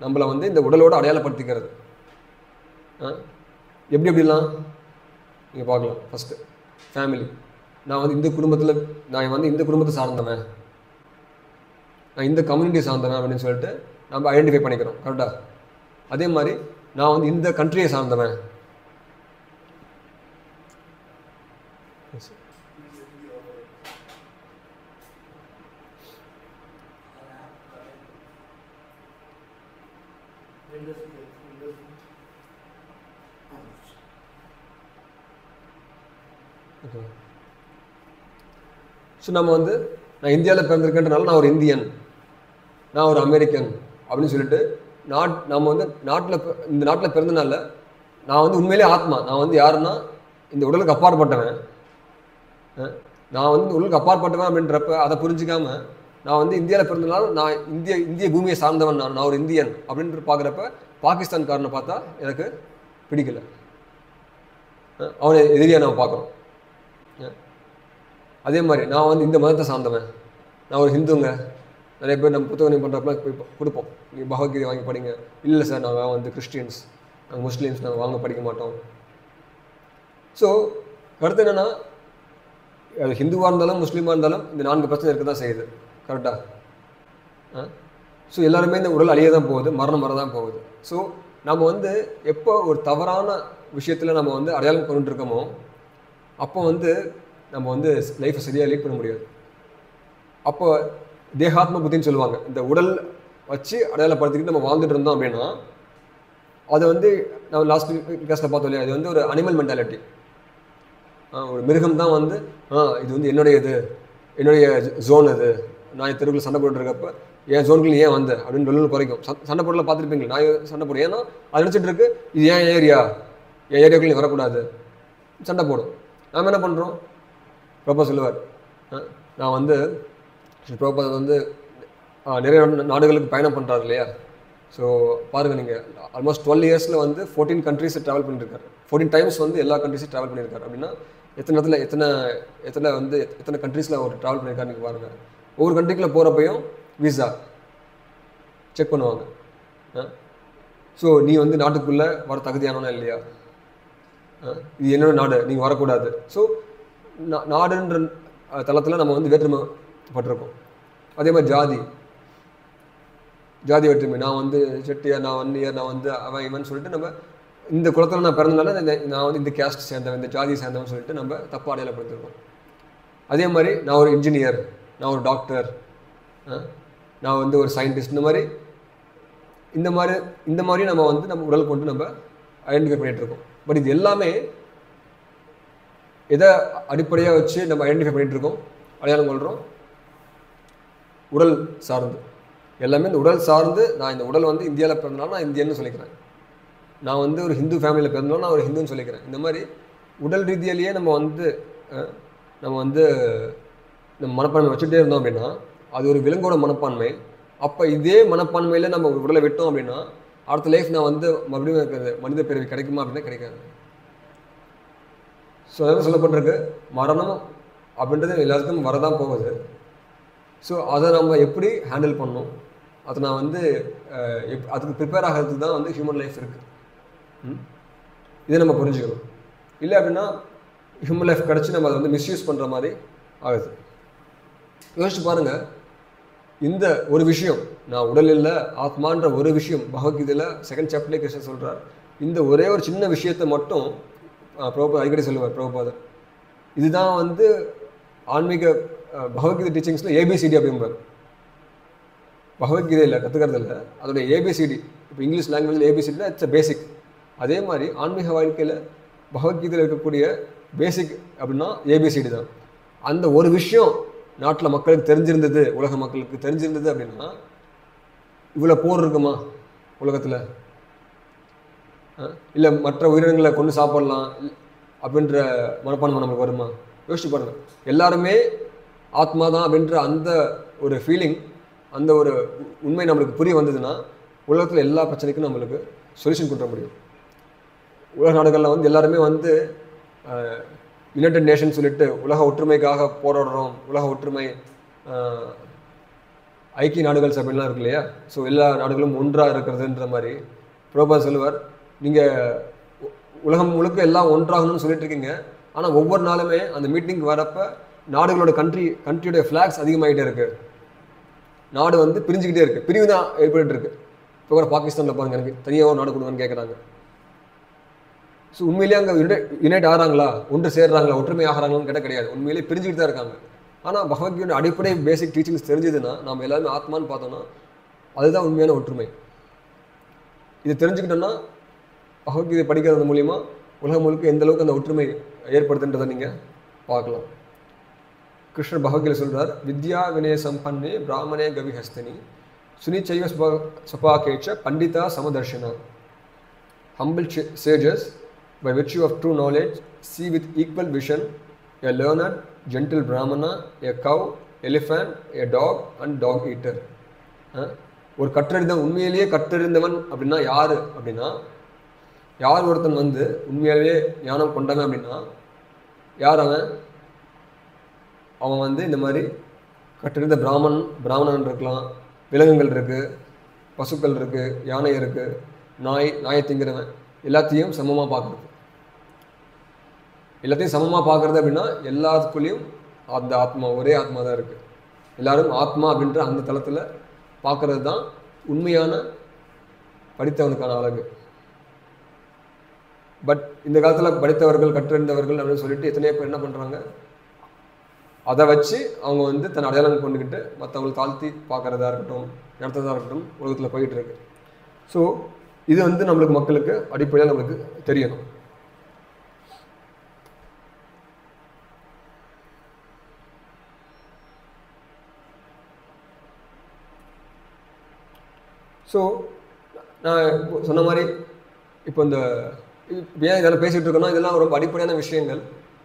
நம்மளை வந்து இந்த உடலோடு அடையாளப்படுத்திக்கிறது. எப்படிலாம் நீங்கள் பார்க்கலாம். First family. நான் வந்து இந்த குடும்பத்தை சார்ந்தவன், நான் இந்த கம்யூனிட்டி சார்ந்தவன் அப்படின்னு சொல்லிட்டு நம்ம ஐடென்டிஃபை பண்ணிக்கிறோம். கரெக்டாக? அதே மாதிரி நான் வந்து இந்த கண்ட்ரியை சார்ந்தவன். ஸோ நம்ம வந்து நான் இந்தியாவில் பிறந்திருக்கேன்றனால நான் ஒரு இந்தியன், நான் ஒரு அமெரிக்கன் அப்படின்னு சொல்லிட்டு நம்ம வந்து இந்த நாட்டில் பிறந்தனால நான் வந்து உண்மையிலே ஆத்மா. நான் வந்து யாருன்னா இந்த உடலுக்கு அப்பாற்பட்டவன். நான் வந்து உடலுக்கு அப்பாற்பட்டவன் அப்படின்றப்ப அதை புரிஞ்சிக்காம நான் வந்து இந்தியாவில் பிறந்தனால நான் இந்திய பூமியை சார்ந்தவன், நான் ஒரு இந்தியன் அப்படின்ட்டு பார்க்குறப்ப பாகிஸ்தான்காரனை பார்த்தா எனக்கு பிடிக்கல. அவனை எதிரியாக நம்ம பார்க்குறோம். அதே மாதிரி நான் வந்து இந்த மதத்தை சார்ந்தவன், நான் ஒரு ஹிந்துங்க. நிறைய பேர் நம்ம புத்தகம் பண்ணுறப்ப கொடுப்போம், நீ பகவத்கீதை வாங்கி படிங்க. இல்லை சார், நாங்கள் வந்து கிறிஸ்டியன்ஸ், நாங்கள் முஸ்லீம்ஸ், நாங்கள் வாங்க படிக்க மாட்டோம். ஸோ கருத்து என்னென்னா, அது ஹிந்துவாக இருந்தாலும் முஸ்லீமாக இருந்தாலும் இந்த 4 பிரச்சனை இருக்க தான் செய்யுது. கரெக்டாக? ஸோ எல்லாருமே இந்த உடல் அழிய தான் போகுது, மரணம் வர தான் போகுது. ஸோ நம்ம வந்து எப்போ ஒரு தவறான விஷயத்தில் நம்ம வந்து அடையாளம் கொண்டு இருக்கோமோ அப்போ வந்து நம்ம வந்து லைஃப்பை சரியாக லீட் பண்ண முடியாது. அப்போ தேகாத்ம புத்தின்னு சொல்லுவாங்க. இந்த உடல் வச்சு அடையாளப்படுத்திக்கிட்டு நம்ம வாழ்ந்துட்டு இருந்தோம் அப்படின்னா அது வந்து நம்ம லாஸ்ட் கிளாஸில் பார்த்தோம் இல்லையா, அது வந்து ஒரு அனிமல் மென்டாலிட்டி. ஒரு மிருகம் தான் வந்து இது வந்து என்னுடைய ஜோன், அது நான் தெருவில் சண்டை போட்டுருக்கப்ப என் ஜோனுக்கு ஏன் வந்த அப்படின்னு வெளியில் குறைக்கும். சண்டை போடலாம் பார்த்துருப்பீங்களா? நான் சண்டை போடுறேன், ஏன்னா அது நினச்சிட்டு இருக்கு இது என் ஏரியாவுக்குள்ள நீ வரக்கூடாது, சண்டை போடும். நாம் என்ன பண்ணுறோம்? பிரபா சொல்லுவார், நான் வந்து பிரபா வந்து நிறைய நாடுகளுக்கு பயணம் பண்ணுறாரு இல்லையா. ஸோ பாருங்கள், நீங்கள் ஆல்மோஸ்ட் 12 இயர்ஸில் வந்து 14 கண்ட்ரிஸை ட்ராவல் பண்ணியிருக்காரு. 14 டைம்ஸ் வந்து எல்லா கண்ட்ரிஸையும் ட்ராவல் பண்ணியிருக்காரு. அப்படின்னா எத்தனை கண்ட்ரீஸில் அவர் ட்ராவல் பண்ணியிருக்காரு நீங்கள் பாருங்கள். ஒவ்வொரு கண்ட்ரிக்குள்ளே போகிறப்பையும் விசா செக் பண்ணுவாங்க. ஸோ நீ வந்து நாட்டுக்குள்ளே வர தகுதியானவனா இல்லையா, இது என்னோட நாடு, நீங்கள் வரக்கூடாது. ஸோ நாடுன்ற தளத்தில் நம்ம வந்து வேற்றுமைப்பட்டிருக்கோம். அதே மாதிரி ஜாதி வேற்றுமை. நான் வந்து செட்டியார், நான் வன்னியர், நான் வந்து அவன் இவன் சொல்லிட்டு நம்ம இந்த குளத்தில் நான் பிறந்தனால நான் வந்து இந்த கேஸ்ட் சேர்ந்தவன், இந்த ஜாதி சேர்ந்தவன் சொல்லிட்டு நம்ம தப்பாக அடையாளப்படுத்திருக்கோம். அதே மாதிரி நான் ஒரு இன்ஜினியர், நான் ஒரு டாக்டர், நான் வந்து ஒரு சயின்டிஸ்ட், இந்த மாதிரி நம்ம வந்து நம்ம உடல் கொண்டு நம்ம ஐடென்டிஃபை பண்ணிகிட்டு இருக்கோம். பட் இது எல்லாமே எதை அடிப்படையாக வச்சு நம்ம ஐடென்டிஃபை பண்ணிகிட்டு இருக்கோம், அடையாளம் கொள்கிறோம்? உடல் சார்ந்து. எல்லாமே இந்த உடல் சார்ந்து. நான் இந்த உடல் வந்து இந்தியாவில் பிறந்தனால நான் இந்தியன்னு சொல்லிக்கிறேன், நான் வந்து ஒரு ஹிந்து ஃபேமிலியில் பிறந்தனால நான் ஒரு ஹிந்துன்னு சொல்லிக்கிறேன். இந்த மாதிரி உடல் ரீதியிலேயே நம்ம மனப்பான்மை வச்சுட்டே இருந்தோம் அப்படின்னா அது ஒரு விலங்கோட மனப்பான்மை. அப்போ இதே மனப்பான்மையில் நம்ம உடலை விட்டோம் அப்படின்னா அடுத்த லைஃப் நான் வந்து மறுபடியும் மனித பிறவி கிடைக்குமா அப்படின்னா கிடைக்காது. ஸோ அதெல்லாம் சொல்லப்பட்டிருக்கு, மரணம் அப்படின்றது எல்லாத்துக்கும் வரதான் போகுது. ஸோ அதை நம்ம எப்படி ஹேண்டில் பண்ணணும், அதை நான் வந்து அதுக்கு ப்ரிப்பேர் ஆகிறதுக்கு தான் வந்து ஹியூமன் லைஃப் இருக்குது. இதை நம்ம புரிஞ்சுக்கணும். இல்லை அப்படின்னா ஹியூமன் லைஃப் கிடச்சி நம்ம அதை வந்து மிஸ்யூஸ் பண்ணுற மாதிரி ஆகுது. யோசிச்சு பாருங்கள், இந்த ஒரு விஷயம், நான் உடல் இல்லை ஆத்மான்ற ஒரு விஷயம் பகவத்கீதையில் 2nd சாப்டர்லேயே கிருஷ்ணன் சொல்கிறார். இந்த ஒரே ஒரு சின்ன விஷயத்தை மட்டும் பிரபுபாதர் அடிக்கடி சொல்லுவார். பிரபுபாதர் இதுதான் வந்து ஆன்மீக பகவத்கீதை டீச்சிங்ஸில் ஏபிசிடி அப்படிம்பார். பகவத்கீதையில் கற்றுக்கிறதில்ல, அதோடைய ஏபிசிடி. இப்போ இங்கிலீஷ் லாங்குவேஜில் ஏபிசிடினா இட்ஸ் அ பேசிக். அதே மாதிரி ஆன்மீக வாழ்க்கையில் பகவத்கீதையில் இருக்கக்கூடிய பேசிக் அப்படின்னா ஏபிசிடி தான். அந்த ஒரு விஷயம் நாட்டில் மக்களுக்கு தெரிஞ்சிருந்தது, உலக மக்களுக்கு தெரிஞ்சிருந்தது அப்படின்னா இவ்வளோ போர் இருக்குமா உலகத்தில்? இல்லை மற்ற உயிரினங்களை கொண்டு சாப்பிடலாம், அப்படின்ற மனப்பான்மை நமக்கு வருமா? யோசிச்சு பாருங்கள். எல்லாருமே ஆத்மா தான் அப்படின்ற அந்த ஒரு ஃபீலிங், அந்த ஒரு உண்மை நம்மளுக்கு புரிய வந்ததுன்னா உலகத்தில் எல்லா பிரச்சனைக்கும் நம்மளுக்கு சொல்யூஷன் கொடுக்க முடியும். உலக நாடுகளில் வந்து எல்லாருமே வந்து யுனைடெட் நேஷன் சொல்லிட்டு உலக ஒற்றுமைக்காக போராடுறோம், உலக ஒற்றுமை ஐக்கிய நாடுகள் சபைலாம் இருக்கு இல்லையா? ஸோ எல்லா நாடுகளும் ஒன்றாக இருக்கிறதுன்ற மாதிரி பிரபா சொல்லுவார், நீங்கள் உலகம் முழுக்க எல்லாம் ஒன்றாகணும்னு சொல்லிட்டு இருக்கீங்க, ஆனால் ஒவ்வொரு நாளுமே அந்த மீட்டிங் வரப்போ நாடுகளோட கண்ட்ரியோடைய ஃப்ளாக்ஸ் அதிகமாகிட்டே இருக்குது, நாடு வந்து பிரிஞ்சுக்கிட்டே இருக்குது, பிரிவு தான் ஏற்பட்டு இருக்கு. இப்போ கூட பாகிஸ்தானில் பாருங்க, எனக்கு தனியாக ஒரு நாடு கொடுங்கன்னு கேட்குறாங்க. ஸோ உண்மையிலேயே அங்கே யுனைட் ஆகிறாங்களா, ஒன்று சேர்றாங்களா, ஒற்றுமை ஆகிறாங்களான்னு கேட்டால் கிடையாது, உண்மையிலேயே பிரிஞ்சுக்கிட்டு தான் இருக்காங்க. ஆனால் பகவத்கீதையோட அடிப்படை பேசிக் டீச்சிங்ஸ் தெரிஞ்சதுன்னா நம்ம எல்லாருமே ஆத்மான்னு பார்த்தோன்னா அதுதான் உண்மையான ஒற்றுமை. இது தெரிஞ்சுக்கிட்டோன்னா பகவத்கீதை படிக்கிறது மூலிமா உலகம் முழுக்க எந்த அளவுக்கு அந்த ஒற்றுமை ஏற்படுத்துன்றதை நீங்கள் பார்க்கலாம். கிருஷ்ணர் பகவத்கீதை சொல்கிறார், வித்யா வினய சம்பன்னே பிராமணே கவிஹஸ்தினி சுனிச்சைவ ஸ்வபாகேட்ச பண்டிதா சமதர்ஷனா. Humble sages, by virtue of true knowledge, see with equal vision a learned, gentle brahmana, a cow, elephant, a dog and dog eater. ஒரு கற்றறிந்தவன், உண்மையிலேயே கற்றறிந்தவன் அப்படின்னா யார் அப்படின்னா, யார் ஒருத்தன் வந்து உண்மையாகவே ஞானம் கொண்டவன் அப்படின்னா யார் அவன்? அவன் வந்து இந்த மாதிரி கற்றறிந்த பிராமணன் இருக்கலாம், விலங்குகள் இருக்குது, பசுக்கள் இருக்குது, யானை இருக்குது, நாயை திங்கிறவன், எல்லாத்தையும் சமமாக பார்க்குறது. எல்லாத்தையும் சமமாக பார்க்குறது அப்படின்னா எல்லாத்துக்குள்ளேயும் அந்த ஆத்மா, ஒரே ஆத்மா தான் இருக்குது. எல்லாரும் ஆத்மா அப்படின்ற அந்த தளத்தில் பார்க்குறது தான் உண்மையான படித்தவனுக்கான அழகு. பட் இந்த காலத்தில் படித்தவர்கள், கற்றறிந்தவர்கள் அப்படின்னு சொல்லிட்டு எத்தனையோ பேர் என்ன பண்ணுறாங்க, அதை வச்சு அவங்க வந்து தன் அடையாளம் கொண்டுக்கிட்டு மற்றவங்களை தாழ்த்தி பார்க்குறதா இருக்கட்டும், நடத்துறதா இருக்கட்டும் உலகத்தில் போயிட்டு இருக்கு. ஸோ இது வந்து நம்மளுக்கு மக்களுக்கு அடிப்படையாக நம்மளுக்கு தெரியணும். ஸோ நான் சொன்ன மாதிரி இப்போ இந்த ஏன் இதெல்லாம் பேசிகிட்டு இருக்கோன்னா, இதெல்லாம் ரொம்ப அடிப்படையான விஷயங்கள்.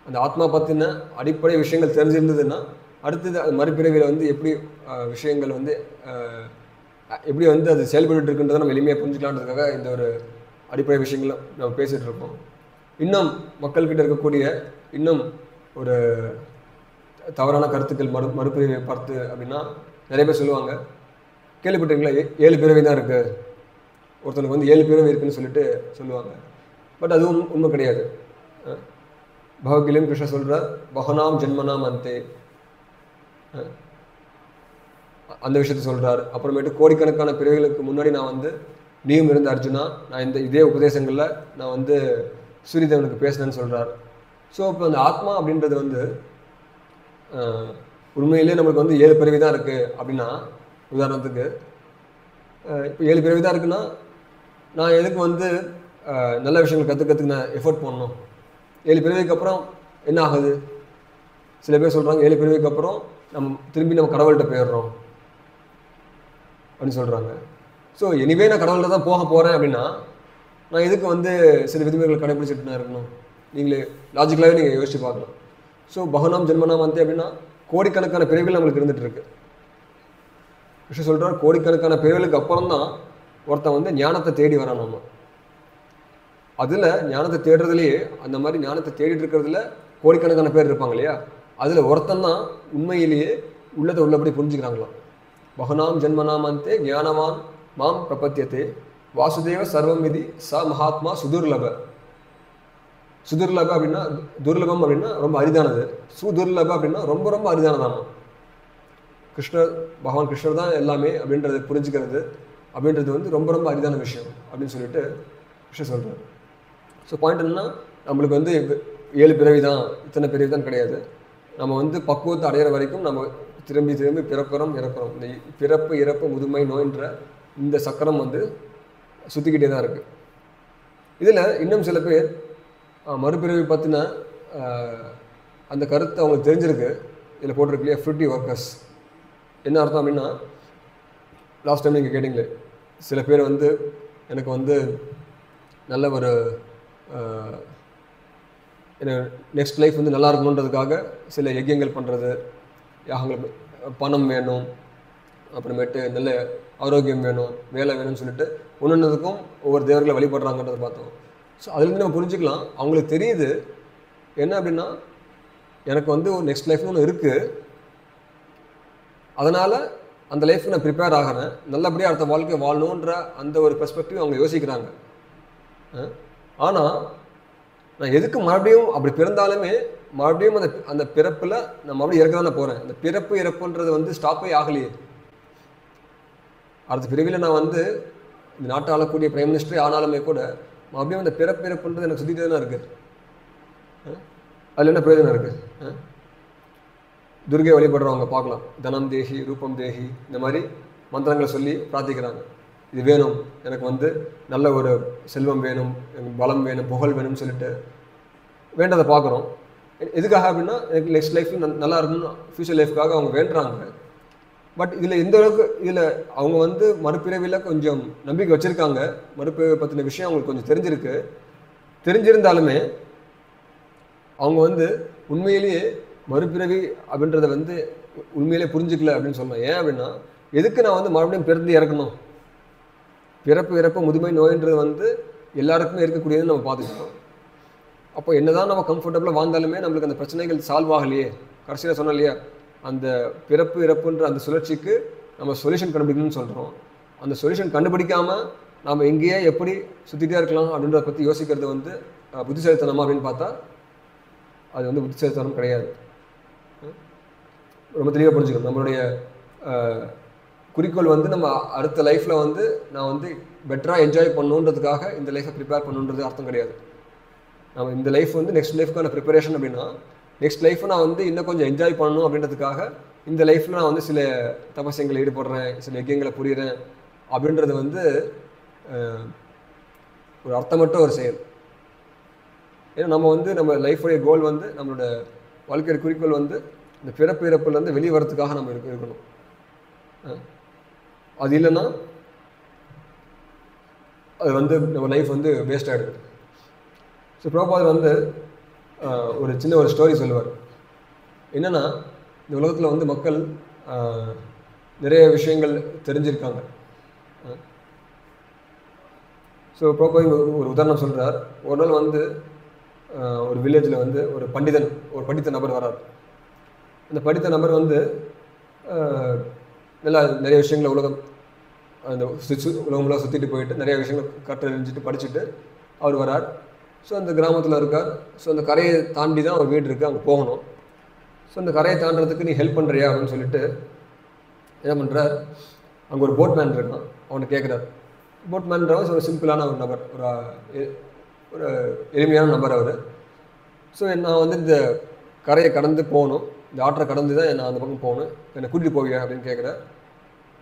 அந்த ஆத்மா பற்றின அடிப்படை விஷயங்கள் தெரிஞ்சிருந்ததுன்னா அடுத்தது மறுபிறவியில் வந்து எப்படி விஷயங்கள் வந்து எப்படி வந்து அது செயல்பட்டு இருக்குன்றதை நம்ம எளிமையாக புரிஞ்சுக்கலான்றதுக்காக இந்த ஒரு அடிப்படை விஷயங்களை நம்ம பேசிகிட்டு இருக்கோம். இன்னும் மக்கள்கிட்ட இருக்கக்கூடிய இன்னும் ஒரு தவறான கருத்துக்கள் மறுபிறவியை பார்த்து அப்படின்னா நிறைய பேர் சொல்லுவாங்க, கேள்விப்பட்டிருங்களா, 7 பிறவி தான் இருக்குது, ஒருத்தனுக்கு வந்து 7 பிறவி இருக்குன்னு சொல்லிட்டு சொல்லுவாங்க. பட் அதுவும் உண்மை கிடையாது. பகவத்கீதையும் கிருஷ்ணர் சொல்கிற பகனாம் ஜென்மனாம் அந்தே அந்த விஷயத்த சொல்கிறார். அப்புறமேட்டு கோடிக்கணக்கான பிறவிகளுக்கு முன்னாடி நான் வந்து நீயும் இருந்த அர்ஜுனா, நான் இதே உபதேசங்களில் நான் வந்து சூரியதேவனுக்கு பேசினேன்னு சொல்கிறார். ஸோ இப்போ அந்த ஆத்மா அப்படின்றது வந்து உண்மையிலே நம்மளுக்கு வந்து 7 பிறவி தான் இருக்குது அப்படின்னா, உதாரணத்துக்கு இப்போ 7 பிறவி தான் இருக்குன்னா நான் எதுக்கு வந்து நல்ல விஷயங்கள் கற்றுக்கிறதுக்கு நான் எஃபோர்ட் பண்ணணும்? 7 பிறவிக்கு அப்புறம் என்ன ஆகுது? சில பேர் சொல்கிறாங்க 7 பிறவிக்கு அப்புறம் நம்ம கடவுள்கிட்ட போயிடுறோம் அப்படின்னு சொல்கிறாங்க. ஸோ எனிவே நான் கடவுள்கிட்ட தான் போக போகிறேன் அப்படின்னா நான் எதுக்கு வந்து சில விதிமுறைகள் கடைபிடிச்சிட்டு நான் இருக்கணும்? நீங்களே லாஜிக்கலாகவே நீங்கள் யோசிச்சு பார்க்கலாம். ஸோ பகனாம் ஜென்மனாம் வந்து அப்படின்னா கோடிக்கணக்கான பிறவிகள் நம்மளுக்கு இருந்துகிட்டு இருக்கு. கிருஷ்ணர் சொல்கிறார், கோடிக்கணக்கான பிறவிகளுக்கு அப்புறம் தான் ஒருத்தன் வந்து ஞானத்தை தேடி வரான். நம்ம அதில் ஞானத்தை தேடுறதுலேயே அந்த மாதிரி ஞானத்தை தேடிட்டு இருக்கிறதுல கோடிக்கணக்கான பேர் இருப்பாங்க இல்லையா, அதில் ஒருத்தன் தான் உண்மையிலேயே உள்ளதை உள்ளபடி புரிஞ்சுக்கிறாங்களாம். பகனாம் ஜென்மனாம் அந்தே ஞானவான் மாம் பிரபத்தியத்தே வாசுதேவ சர்வம் விதி ச மகாத்மா சுதுர்லப. சுதுர்லப அப்படின்னா துர்லபம் அப்படின்னா ரொம்ப அரிதானது, சுதுர்லப அப்படின்னா ரொம்ப ரொம்ப அரிதானதாமா. பகவான் கிருஷ்ணர் தான் எல்லாமே அப்படின்றது புரிஞ்சுக்கிறது அப்படின்றது வந்து ரொம்ப ரொம்ப அரிதான விஷயம் அப்படின்னு சொல்லிட்டு கிருஷ்ணர் சொல்கிறார். ஸோ பாயிண்ட் என்னன்னா, நம்மளுக்கு வந்து 7 பிறவி தான், இத்தனை பிறவி தான் கிடையாது. நம்ம வந்து பக்குவத்தை அடையிற வரைக்கும் நம்ம திரும்பி திரும்பி பிறக்கிறோம் இறக்குறோம். இந்த பிறப்பு இறப்பு முதுமை நோயின்ற இந்த சக்கரம் வந்து சுற்றிக்கிட்டே தான் இருக்குது. இதில் இன்னும் சில பேர் மறுபிறவி பற்றின அந்த கருத்தை அவங்களுக்கு தெரிஞ்சிருக்கு. இதில் போட்டிருக்கு இல்லையா, ஃப்ரூட்டி ஒர்க்கர்ஸ். என்ன அர்த்தம் அப்படின்னா, லாஸ்ட் டைம் நீங்கள் கேட்டிங்களே, சில பேர் வந்து எனக்கு வந்து நல்ல ஒரு நெக்ஸ்ட் லைஃப் வந்து நல்லா இருக்கணுன்றதுக்காக சில யஜ்யங்கள் பண்ணுறது, யாகங்கள், பணம் வேணும், அப்புறமேட்டு நல்ல ஆரோக்கியம் வேணும், வேலை வேணும்னு சொல்லிட்டு ஒன்றுத்துக்கும் ஒவ்வொரு தேவர்களை வழிபடுறாங்கன்றதை பார்த்தோம். ஸோ அதுலேருந்து நம்ம புரிஞ்சுக்கலாம், அவங்களுக்கு தெரியுது என்ன அப்படின்னா, எனக்கு வந்து ஒரு நெக்ஸ்ட் லைஃப்னு ஒன்று இருக்குது, அதனால் அந்த லைஃப்க்கு நான் ப்ரிப்பேர் ஆகிறேன், நல்லபடியாக அடுத்த வாழ்க்கை வாழணுன்ற அந்த ஒரு பெர்ஸ்பெக்டிவ் அவங்க யோசிக்கிறாங்க. ஆனால் நான் எதுக்கு மறுபடியும் அப்படி பிறந்தாலுமே மறுபடியும் அந்த பிறப்பில் நான் மறுபடியும் இறக்க தானே போகிறேன். அந்த பிறப்பு இறப்புன்றது வந்து ஸ்டாப்பே ஆகலையே. அடுத்த பிறவியில் நான் வந்து இந்த நாட்டை ஆளக்கூடிய பிரைம் மினிஸ்டரே ஆனாலுமே கூட மறுபடியும் அந்த பிறப்பு இறப்புன்றது எனக்கு சுற்றிட்டு தானே இருக்குது. அதில் என்ன பிரயோஜனம் இருக்குது? துர்கை வழிபடுறவங்க பார்க்கலாம், தனம் தேகி, ரூபம் தேகி, இந்த மாதிரி மந்திரங்களை சொல்லி பிரார்த்திக்கிறாங்க. இது வேணும், எனக்கு வந்து நல்ல ஒரு செல்வம் வேணும், பலம் வேணும், புகழ் வேணும்னு சொல்லிட்டு வேண்டதை பார்க்குறோம். எதுக்காக அப்படின்னா எனக்கு நெக்ஸ்ட் லைஃப் நல்லா இருக்கணும், ஃப்யூச்சர் லைஃப்காக அவங்க வேண்டுறாங்க. பட் இதில் எந்த அளவுக்கு இதில் அவங்க வந்து மறுபிறவியில் கொஞ்சம் நம்பிக்கை வச்சுருக்காங்க, மறுபிறவை பற்றின விஷயம் அவங்களுக்கு கொஞ்சம் தெரிஞ்சிருந்தாலுமே அவங்க வந்து உண்மையிலேயே மறுபிறவி அப்படின்றத வந்து உண்மையிலே புரிஞ்சுக்கல அப்படின்னு சொல்லலாம். ஏன் அப்படின்னா, எதுக்கு நான் வந்து மறுபடியும் பிறந்து இறக்கணும்? பிறப்பு இறப்பு முதுமை நோயின்றது வந்து எல்லாருக்குமே இருக்கக்கூடியதுன்னு நம்ம பார்த்துக்கிட்டோம். அப்போ என்னதான் நம்ம கம்ஃபர்டபுளாக வாழ்ந்தாலுமே நம்மளுக்கு அந்த பிரச்சனைகள் சால்வ் ஆகலையே. கடைசியில் சொன்னோம் இல்லையா, அந்த பிறப்பு இறப்புன்ற அந்த சுழற்சிக்கு நம்ம சொல்யூஷன் கண்டுபிடிக்கணும்னு சொல்கிறோம். அந்த சொல்யூஷன் கண்டுபிடிக்காமல் நாம் எங்கேயே எப்படி சுற்றிட்டே இருக்கலாம் அப்படின்றத பற்றி யோசிக்கிறது வந்து புத்திசாலித்தனமா அப்படின்னு பார்த்தா அது வந்து புத்திசாலித்தனம் கிடையாது. ரொம்ப தெளிவாக புரிஞ்சுக்கணும். நம்மளுடைய குறிக்கோள் வந்து நம்ம அடுத்த லைஃப்பில் வந்து நான் வந்து பெட்டராக என்ஜாய் பண்ணணுன்றதுக்காக இந்த லைஃப்பை ப்ரிப்பேர் பண்ணணுன்றது அர்த்தம் கிடையாது. நம்ம இந்த லைஃப் வந்து நெக்ஸ்ட் லைஃப்க்கான ப்ரிப்பரேஷன் அப்படின்னா, நெக்ஸ்ட் லைஃப்பை நான் வந்து இன்னும் கொஞ்சம் என்ஜாய் பண்ணணும் அப்படின்றதுக்காக இந்த லைஃப்பில் நான் வந்து சில தபஸ்யங்களை ஈடுபடுறேன், சில யஜ்யங்களை புரிகிறேன் அப்படின்றது வந்து ஒரு அர்த்தமற்ற ஒரு செயல். ஏன்னா நம்ம வந்து நம்ம லைஃபுடைய கோல் வந்து நம்மளோட வாழ்க்கையோட குறிக்கோள் வந்து இந்த பிறப்பு இறப்புலேருந்து வெளியே வரத்துக்காக நம்ம இருக்கணும். அது இல்லைன்னா அது வந்து நம்ம லைஃப் வந்து வேஸ்ட் ஆகிடுது. ஸோ பிரபுபாதர் வந்து ஒரு சின்ன ஒரு ஸ்டோரி சொல்லுவார். என்னென்னா, இந்த உலகத்தில் வந்து மக்கள் நிறைய விஷயங்கள் தெரிஞ்சிருக்காங்க. ஸோ பிரபுபாதர் ஒரு உதாரணம் சொல்கிறார். ஒரு நாள் வந்து ஒரு வில்லேஜில் வந்து ஒரு படித்த நபர் வரார். அந்த படித்த நபர் வந்து நல்லா நிறைய விஷயங்களை உலகமெல்லாம் சுற்றிட்டு போயிட்டு நிறைய விஷயங்கள் கற்றறிஞ்சிட்டு படிச்சுட்டு அவர் வரார். ஸோ அந்த கிராமத்தில் இருக்கார். ஸோ அந்த கரையை தாண்டி தான் அவர் வீடு இருக்குது, அங்கே போகணும். ஸோ அந்த கரையை தாண்டறதுக்கு நீ ஹெல்ப் பண்ணுறியா அப்படின்னு சொல்லிட்டு என்ன பண்ணுறார், அங்கே ஒரு போட்மேன் இருக்கான், அவனை கேட்குறார். போட்மேன்றவன் ஒரு சிம்பிளான ஒரு நபர், ஒரு எளிமையான நபர் அவர். ஸோ நான் வந்து இந்த கரையை கடந்து போகணும், இந்த ஆற்றை கடந்து தான் நான் அந்த பக்கம் போகணும், என்னை கூட்டிகிட்டு போவியா அப்படின்னு கேட்குறேன்.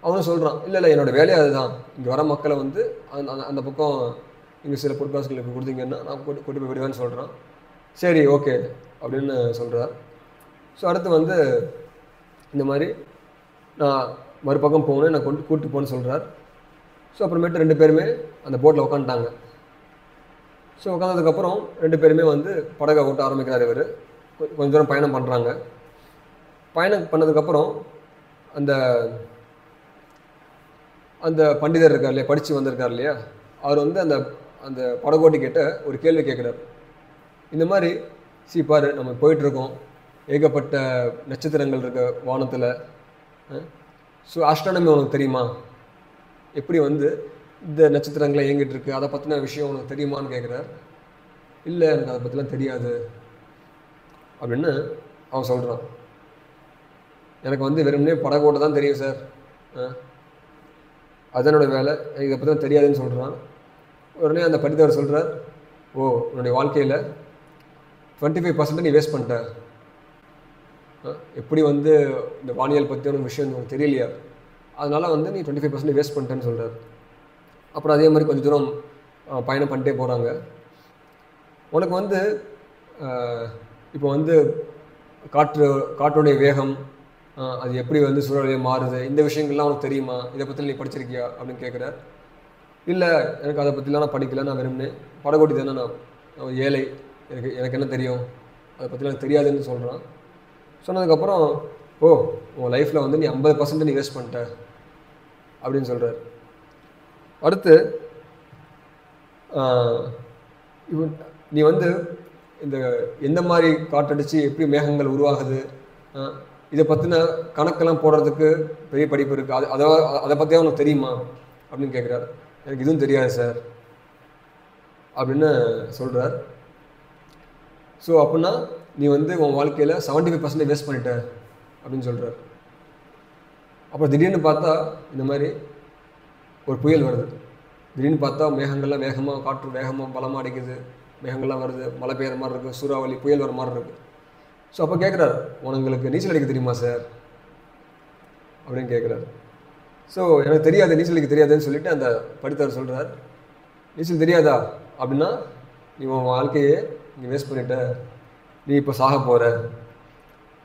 அவனும் சொல்கிறான், இல்லை என்னோடய வேலையை அதுதான், இங்கே வர மக்களை வந்து அந்த பக்கம் இங்கே சில பொற்காசுகளுக்கு கொடுத்தீங்கன்னா நான் கூட்டி போய் விடுவேன்னு சொல்கிறான். சரி ஓகே அப்படின்னு சொல்கிறார். ஸோ அடுத்து வந்து இந்த மாதிரி நான் மறுபக்கம் போகணும், நான் கூப்பிட்டு போகணுன்னு சொல்கிறார். ஸோ அப்புறமேட்டு 2 பேருமே அந்த போட்டில் உட்காந்துட்டாங்க. ஸோ உட்காந்ததுக்கப்புறம் 2 பேருமே வந்து படகை ஓட்ட ஆரம்பிக்கிறார். இவர் கொஞ்சம் தூரம் பயணம் பண்ணுறாங்க. பயணம் பண்ணதுக்கப்புறம் அந்த பண்டிதர் இருக்கார் இல்லையா, படித்து வந்திருக்கார் இல்லையா, அவர் வந்து அந்த படகோட்டி கிட்ட ஒரு கேள்வி கேட்குறார். இந்த மாதிரி பாரு, நம்ம போயிட்டுருக்கோம், ஏகப்பட்ட நட்சத்திரங்கள் இருக்க வானத்தில். ஸோ ஆஸ்ட்ரானமி உனக்கு தெரியுமா, எப்படி வந்து இந்த நட்சத்திரங்களை இயங்கிட்டு இருக்கு, அதை பற்றின விஷயம் உனக்கு தெரியுமான்னு கேட்குறார். இல்லை எனக்கு அதை பற்றிலாம் தெரியாது அப்படின்னு அவன் சொல்கிறான். எனக்கு வந்து வெறுமனே படகோட்ட தான் தெரியும் சார், அதனோட வேலை, இதை பற்றி தான் தெரியாதுன்னு சொல்கிறான். உடனே அந்த படித்தவர் சொல்கிறார், ஓ உன்னுடைய வாழ்க்கையில் 25% நீ வேஸ்ட் பண்ணிட்ட, எப்படி வந்து இந்த வானியல் பற்றி ஒரு விஷயம் உனக்கு தெரியலையா, அதனால் வந்து நீ 25% வேஸ்ட் பண்ணிட்டேன்னு சொல்கிறார். அப்புறம் அதே மாதிரி கொஞ்சம் தூரம் பயணம் பண்ணிட்டே போகிறாங்க. உனக்கு வந்து இப்போ வந்து காற்றுடைய வேகம், அது எப்படி வந்து சூழலே மாறுது, இந்த விஷயங்கள்லாம் உனக்கு தெரியுமா, இதை பற்றி நீ படிச்சிருக்கியா அப்படின்னு கேட்குறார். இல்லை எனக்கு அதை பற்றிலாம் நான் படிக்கல, நான் வெறும்னே படகோட்டி தானே, நான் ஏழை, எனக்கு என்ன தெரியும், அதை பற்றி எனக்கு தெரியாதுன்னு சொல்கிறான். சொன்னதுக்கப்புறம் ஓ உன் லைஃப்பில் வந்து நீ 50% நீ வேஸ்ட் பண்ணிட்ட அப்படின்னு சொல்கிறார். அடுத்து இவன் நீ வந்து இந்த எந்த மாதிரி காற்றடிச்சு எப்படி மேகங்கள் உருவாகுது இதை பற்றின கணக்கெல்லாம் போடுறதுக்கு பெரிய படிப்பு இருக்குது, அதை பற்றியா உனக்கு தெரியுமா அப்படின்னு கேட்குறாரு. எனக்கு இதுவும் தெரியாது சார் அப்படின்னு சொல்கிறார். ஸோ அப்படின்னா நீ வந்து உன் வாழ்க்கையில் 75% வேஸ்ட் பண்ணிட்ட அப்படின்னு சொல்கிறார். அப்புறம் திடீர்னு பார்த்தா இந்த மாதிரி ஒரு புயல் வருது. திடீர்னு பார்த்தா மேகங்கள்லாம் வேகமாக, காற்று வேகமாக பலமாக அடிக்குது, மேகங்கள்லாம் வருது, மழை பெய்கிற மாதிரி இருக்குது, சூறாவளி புயல் வர மாதிரி இருக்குது. ஸோ அப்போ கேட்குறாரு, உங்களுக்கு நீச்சல் அடிக்க தெரியுமா சார் அப்படின்னு கேட்குறாரு. ஸோ எனக்கு தெரியாது, நீச்சல் அடிக்க தெரியாதுன்னு சொல்லிட்டு அந்த படித்தவர் சொல்கிறார், நீச்சல் தெரியாதா அப்படின்னா நீ உன் வாழ்க்கையே நீ வேஸ்ட் பண்ணிட்ட, நீ இப்போ சாக போகிற,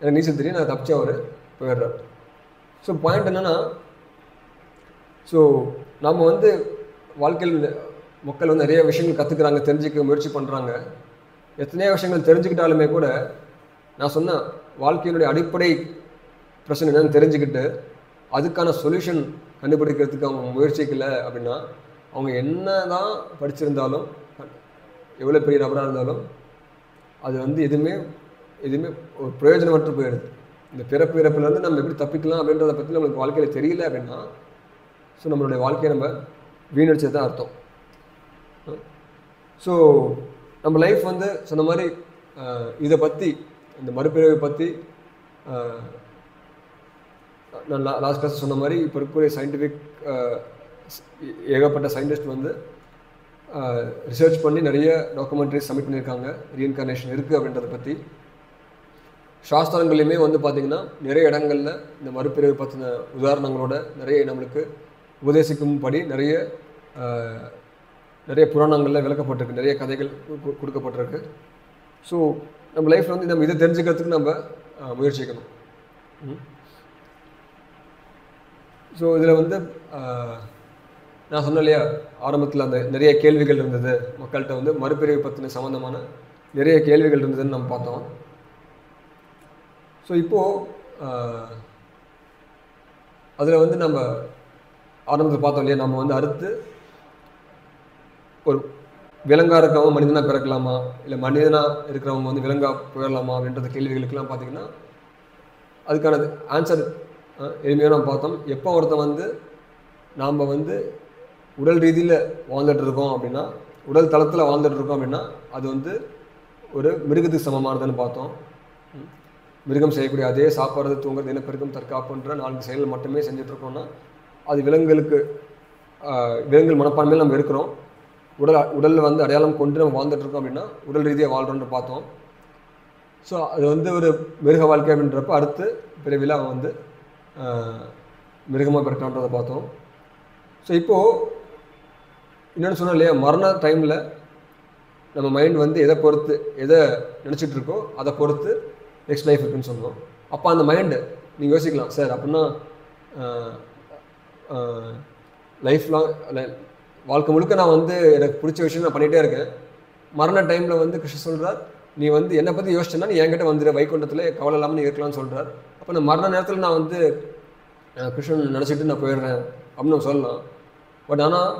எனக்கு நீச்சல் தெரியும், நான் தப்பிச்சு அவர் போயிடுறார். ஸோ பாயிண்ட் என்னென்னா, ஸோ நம்ம வந்து வாழ்க்கையில் மக்கள் வந்து நிறைய விஷயங்கள் கற்றுக்குறாங்க, தெரிஞ்சுக்க முயற்சி பண்ணுறாங்க. எத்தனையோ விஷயங்கள் தெரிஞ்சுக்கிட்டாலுமே கூட நான் சொன்ன வாழ்க்கையினுடைய அடிப்படை பிரச்சனை என்னன்னு தெரிஞ்சுக்கிட்டு அதுக்கான சொல்யூஷன் கண்டுபிடிக்கிறதுக்கு அவங்க முயற்சிக்கலை அப்படின்னா அவங்க என்ன தான் படிச்சிருந்தாலும், எவ்வளோ பெரிய நபராக இருந்தாலும் அது வந்து எதுவுமே ஒரு பிரயோஜனமற்று போயிடுது. இந்த பிறப்பிலேருந்து நம்ம எப்படி தப்பிக்கலாம் அப்படின்றத பற்றி நம்மளுக்கு வாழ்க்கையில் தெரியல அப்படின்னா ஸோ நம்மளுடைய வாழ்க்கையை நம்ம வீணடிச்சது தான் அர்த்தம். ஸோ நம்ம லைஃப் வந்து சொன்ன மாதிரி இதை பற்றி, இந்த மறுபிறவை பற்றி நான் லாஸ்ட் கிளாஸ் சொன்ன மாதிரி இப்போ இருக்கக்கூடிய சயின்டிஃபிக் ஏகப்பட்ட சயின்டிஸ்ட் வந்து ரிசர்ச் பண்ணி நிறைய டாக்குமெண்ட்ரிஸ் சப்மிட் பண்ணியிருக்காங்க, ரீஇன்கார்னேஷன் இருக்குது அப்படின்றத பற்றி. சாஸ்திரங்களையுமே வந்து பார்த்திங்கன்னா நிறைய இடங்களில் இந்த மறுபிறவை பற்றின உதாரணங்களோட நிறைய நம்மளுக்கு உபதேசிக்கும்படி நிறைய புராணங்களில் விளக்கப்பட்டிருக்கு, நிறைய கதைகள் கொடுக்கப்பட்டிருக்கு. ஸோ நம்ம லைஃப்பில் வந்து நம்ம இதை தெரிஞ்சுக்கிறதுக்கு நம்ம முயற்சிக்கணும். ஸோ இதில் வந்து நான் சொன்னேன் இல்லையா, ஆரம்பத்தில் அந்த நிறைய கேள்விகள் இருந்தது மக்கள்கிட்ட, வந்து மறுபிறவை பற்றின சம்மந்தமான நிறைய கேள்விகள் இருந்ததுன்னு நம்ம பார்த்தோம். ஸோ இப்போது அதில் வந்து நம்ம ஆரம்பத்தில் பார்த்தோம் இல்லையா, நம்ம வந்து அடுத்து ஒரு விலங்காக இருக்கிறவங்க மனிதனாக பிறக்கலாமா, இல்லை மனிதனாக இருக்கிறவங்க வந்து விலங்காக போயிடலாமா அப்படின்ற கேள்விகளுக்கெல்லாம் பார்த்திங்கன்னா அதுக்கான ஆன்சர் எளிமையாக நம்ம பார்த்தோம். எப்போ ஒருத்தன் வந்து நாம் வந்து உடல் ரீதியில் வாழ்ந்துட்டுருக்கோம் அப்படின்னா, உடல் தளத்தில் வாழ்ந்துட்டுருக்கோம் அப்படின்னா அது வந்து ஒரு மிருகத்துக்கு சமமானதுன்னு பார்த்தோம். மிருகம் செய்யக்கூடிய அதே சாப்பாடு, தூங்குறது, இனப்பெருக்கம், தற்காப்புன்ற 4 செயல்கள் மட்டுமே செஞ்சிட்ருக்கோம்னா அது விலங்குகள் மனப்பான்மையில் நம்ம இருக்கிறோம். உடலில் வந்து அடையாளம் கொண்டு நம்ம வாழ்ந்துட்டுருக்கோம் அப்படின்னா உடல் ரீதியாக வாழ்கிறோன்னு பார்த்தோம். ஸோ அது வந்து ஒரு மிருக வாழ்க்கை அப்படின்றப்ப அடுத்து பிறவியில் அவன் வந்து மிருகமாக பிறக்கலான்றதை பார்த்தோம். ஸோ இப்போது இன்னொன்று சொன்னோம் இல்லையா, மரண டைமில் நம்ம மைண்ட் வந்து எதை பொறுத்து எதை நினச்சிட்ருக்கோ அதை பொறுத்து நெக்ஸ்ட் லைஃப் இருக்குன்னு சொன்னோம். அப்போ அந்த மைண்டு நீங்கள் யோசிக்கலாம், சார் அப்படின்னா லைஃப் லாங் வாழ்க்கை முழுக்க நான் வந்து எனக்கு பிடிச்ச விஷயம் நான் பண்ணிகிட்டே இருக்கேன், மரண டைமில் வந்து கிருஷ்ணன் சொல்கிறார், நீ வந்து என்னை பற்றி யோசிச்சேன்னா நீ என்கிட்ட வந்துடு, வைகுண்டத்தில் கவலை இல்லாமல் நீ இருக்கலாம்னு சொல்கிறார். அப்போ நான் மரண நேரத்தில் நான் வந்து கிருஷ்ணன் நினச்சிட்டு நான் போயிடுறேன் அப்படின்னு நம்ம சொல்லலாம். பட் ஆனால்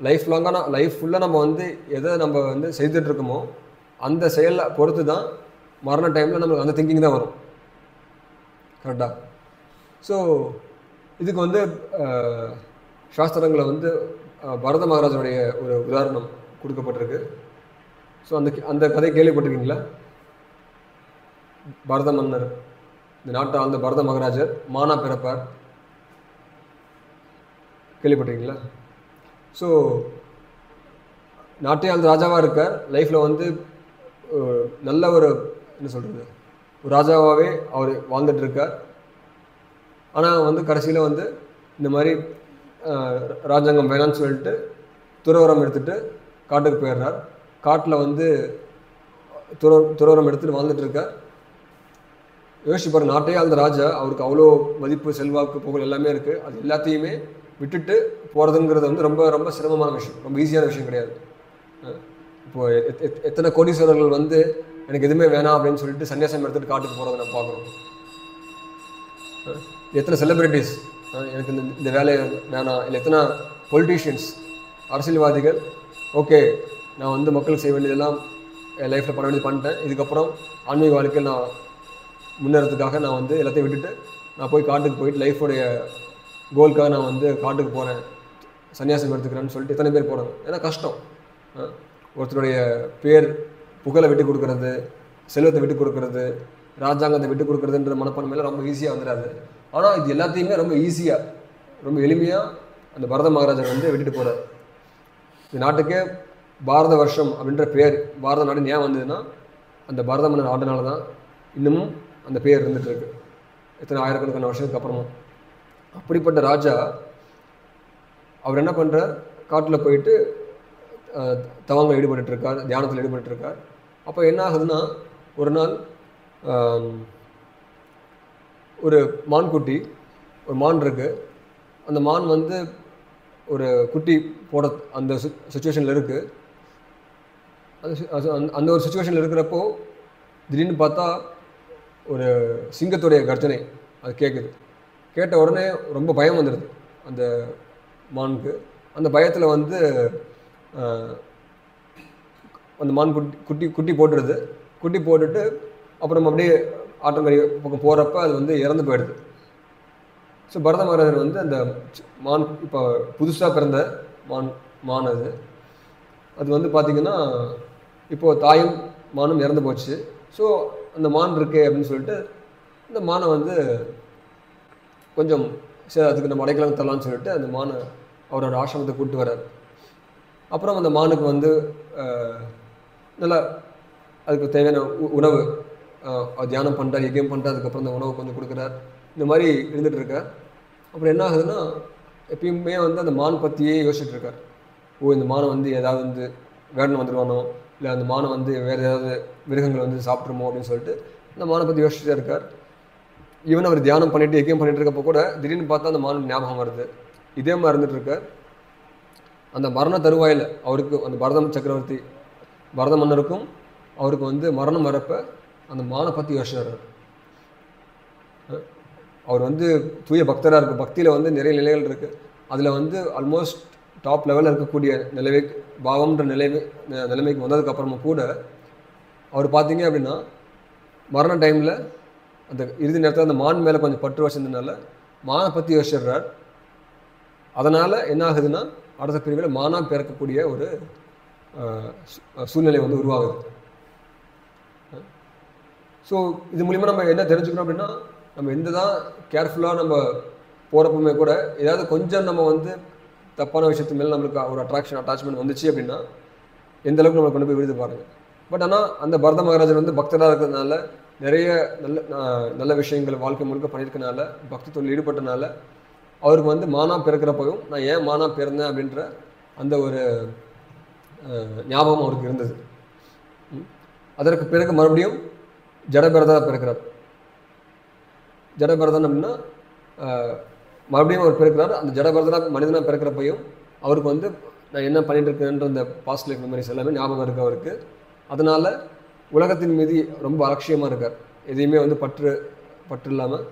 லைஃப் லாங்கான லைஃப் ஃபுல்லாக நம்ம வந்து எதை நம்ம வந்து செய்துட்ருக்கோமோ அந்த செயலை பொறுத்து தான் மரண டைமில் நம்மளுக்கு அந்த திங்கிங் தான் வரும். கரெக்டாக? ஸோ இதுக்கு வந்து சாஸ்திரங்களை வந்து பரத மகாராஜனுடைய ஒரு உதாரணம் கொடுக்கப்பட்டிருக்கு. ஸோ அந்த கதை கேள்விப்பட்டிருக்கீங்களா? பரத மன்னர், இந்த நாட்டை ஆழ்ந்த பரத மகாராஜர் மானா பிறப்பார், கேள்விப்பட்டிருக்கீங்களா? ஸோ நாட்டை ஆழ்ந்த ராஜாவாக இருக்கார், லைஃப்பில் வந்து நல்ல ஒரு என்ன சொல்கிறது ஒரு ராஜாவாகவே அவர் வாழ்ந்துட்டுருக்கார். ஆனால் வந்து கடைசியில் வந்து இந்த மாதிரி ராஜாங்கம் வேணான்னு சொல்லிட்டு துறவரம் எடுத்துகிட்டு காட்டுக்கு போயிடுறார். காட்டில் வந்து துறவரம் எடுத்துகிட்டு வாழ்ந்துட்டுருக்கார். யோசிச்சு பாருங்க, நாட்டையே அந்த ராஜா, அவருக்கு அவ்வளோ மதிப்பு, செல்வாக்கு, புகழ் எல்லாமே இருக்குது. அது எல்லாத்தையுமே விட்டுட்டு போகிறதுங்கிறது வந்து ரொம்ப ரொம்ப சிரமமான விஷயம், ரொம்ப ஈஸியான விஷயம் கிடையாது. இப்போது எத்தனை கோடீஸ்வரர்கள் வந்து எனக்கு எதுவுமே வேணாம் அப்படின்னு சொல்லிட்டு சன்னியாசம் எடுத்துகிட்டு காட்டுக்கு போகிறத நம்ம பார்க்குறோம். எத்தனை செலிப்ரிட்டிஸ் எனக்கு இந்த வேலையை வேணாம், இல்லை எத்தனை பொலிட்டீஷியன்ஸ், அரசியல்வாதிகள், ஓகே நான் வந்து மக்களுக்கு செய்ய வேண்டியதெல்லாம் என் லைஃப்பில் பண்ண வேண்டியது பண்ணிட்டேன், இதுக்கப்புறம் ஆன்மீக வாழ்க்கையில் நான் முன்னேறதுக்காக நான் வந்து எல்லாத்தையும் விட்டுட்டு நான் போய் காட்டுக்கு போயிட்டு லைஃபோடைய கோலுக்காக நான் வந்து காட்டுக்கு போகிறேன், சன்னியாசம் எடுத்துக்கிறேன்னு சொல்லிட்டு எத்தனை பேர் போகிறாங்க. ஏன்னா கஷ்டம். ஒருத்தருடைய பேர் புகழை விட்டு கொடுக்கறது, செல்வத்தை விட்டு கொடுக்கறது, ராஜாங்கத்தை விட்டு கொடுக்குறதுன்ற மனப்பான்மையில் ரொம்ப ஈஸியாக வந்துடாது. ஆனால் இது எல்லாத்தையுமே ரொம்ப ஈஸியாக ரொம்ப எளிமையாக அந்த பரத மகாராஜர் வந்து விட்டுட்டு போகிறார். இந்த நாட்டுக்கே பாரத வருஷம் அப்படின்ற பேர் பாரத நாடு ஏன் வந்ததுன்னா அந்த பரத மன்னர் ஆண்டனால தான் இன்னமும் அந்த பேர் இருந்துகிட்டு இருக்கு எத்தனை ஆயிரக்கணக்கான வருஷத்துக்கு அப்புறமும். அப்படிப்பட்ட ராஜா அவர் என்ன பண்ணுறார், காட்டில் போயிட்டு தவங்கள் ஈடுபட்டுருக்கார், தியானத்தில் ஈடுபட்டுருக்கார். அப்போ என்ன ஆகுதுன்னா ஒரு நாள் ஒரு மான்குட்டி, ஒரு மான் இருக்குது, அந்த மான் வந்து ஒரு குட்டி போட அந்த சுச்சுவேஷனில் இருக்குது. அந்த ஒரு சுச்சுவேஷனில் இருக்கிறப்போ திடீர்னு பார்த்தா ஒரு சிங்கத்துடைய கர்ஜனை அது கேட்குது. கேட்ட உடனே ரொம்ப பயம் வந்துடுது அந்த மானுக்கு. அந்த பயத்தில் வந்து அந்த மான் குட்டி போட்டுடுது. குட்டி போட்டுட்டு அப்புறம் அப்படியே ஆற்றங்கரை பக்கம் போகிறப்ப அது வந்து இறந்து போயிடுது. ஸோ பரத மகாராஜர் வந்து அந்த மான் இப்போ புதுசாக பிறந்த மான் அது வந்து பார்த்திங்கன்னா இப்போது தாயும் மானும் இறந்து போச்சு. ஸோ அந்த மான் இருக்கே அப்படின்னு சொல்லிட்டு இந்த மானை வந்து கொஞ்சம் சரி அதுக்கு நம்ம அடைக்கலம் தரலான்னு சொல்லிட்டு அந்த மானை அவரோட ஆசிரமத்தை கூப்பிட்டு வர்றார். அப்புறம் அந்த மானுக்கு வந்து நல்லா அதுக்கு தேவையான உணவு தியானம் பண்ணுறார், யஜ்யம் பண்ணுறார், அதுக்கப்புறம் அந்த உணவு கொஞ்சம் கொடுக்குறார். இந்த மாதிரி இருந்துகிட்டு இருக்கார். அப்புறம் என்ன ஆகுதுன்னா எப்பயுமே வந்து அந்த மான் பற்றியே யோசிச்சுட்டு இருக்கார். இந்த மானை வந்து ஏதாவது வந்து வேடனை வந்துடுவானோ, இல்லை அந்த மானை வந்து வேறு ஏதாவது மிருகங்களை வந்து சாப்பிட்ருமோ அப்படின்னு சொல்லிட்டு அந்த மானை பற்றி யோசிச்சுட்டே இருக்கார். ஈவன் அவர் தியானம் பண்ணிட்டு யஜ்யம் பண்ணிட்டு இருக்கப்போ கூட திடீர்னு பார்த்தா அந்த மான் ஞாபகம் வருது. இதே மாதிரி இருந்துட்டு இருக்கார். அந்த மரண தருவாயில் அவருக்கு அந்த பரத மன்னருக்கும் அவருக்கு வந்து மரணம் வரப்ப அந்த மானை பற்றி யோசிச்சார். அவர் வந்து தூய பக்தராக இருக்குது. பக்தியில் வந்து நிறைய நிலைகள் இருக்குது. அதில் வந்து ஆல்மோஸ்ட் டாப் லெவலில் இருக்கக்கூடிய பாவம்ன்ற நிலைமைக்கு வந்ததுக்கப்புறமும் கூட அவர் பார்த்தீங்க அப்படின்னா மரண டைமில் அந்த இறுதி நேரத்தில் அந்த மான் மேலே கொஞ்சம் பற்று வச்சிருந்ததுனால மானை பற்றி யோசிச்சிடுறார். அதனால் என்ன ஆகுதுன்னா அடுத்த பிரிவில் மானாக பிறக்கக்கூடிய ஒரு சூழ்நிலை வந்து உருவாகுது. ஸோ இது மூலிமா நம்ம என்ன தெரிஞ்சுக்கணும் அப்படின்னா நம்ம எந்த தான் கேர்ஃபுல்லாக நம்ம போகிறப்பவுமே கூட ஏதாவது கொஞ்சம் நம்ம வந்து தப்பான விஷயத்து மேலே நம்மளுக்கு ஒரு அட்டாச்மெண்ட் வந்துச்சு அப்படின்னா எந்த அளவுக்கு நம்மளை கொண்டு போய் விடுது பாருங்கள். பட் ஆனால் அந்த பரத மகாராஜர் வந்து பக்தராக இருக்கிறதுனால நிறைய நல்ல விஷயங்கள் வாழ்க்கை முழுக்க பண்ணியிருக்கனால பக்தி தொழில் ஈடுபட்டனால அவருக்கு வந்து மானா பிறக்கிறப்பையும் நான் ஏன் மானா பிறந்தேன் அப்படின்ற அந்த ஒரு ஞாபகம் அவருக்கு இருந்தது. அதற்கு பிறகு மறுபடியும் ஜடபரதா பிறக்கிறார். ஜடபரதன் அப்படின்னா மறுபடியும் அவர் பிறக்கிறார். அந்த ஜடபரதனா மனிதனாக பிறக்கிறப்பையும் அவருக்கு வந்து நான் என்ன பண்ணிட்டு இருக்கேன்ற அந்த பாஸ்ட் லைஃப் மெமரிஸ் எல்லாமே ஞாபகம் இருக்குது அவருக்கு. அதனால் உலகத்தின் மீது ரொம்ப அலட்சியமாக இருக்கார். எதையுமே வந்து பற்று இல்லாமல்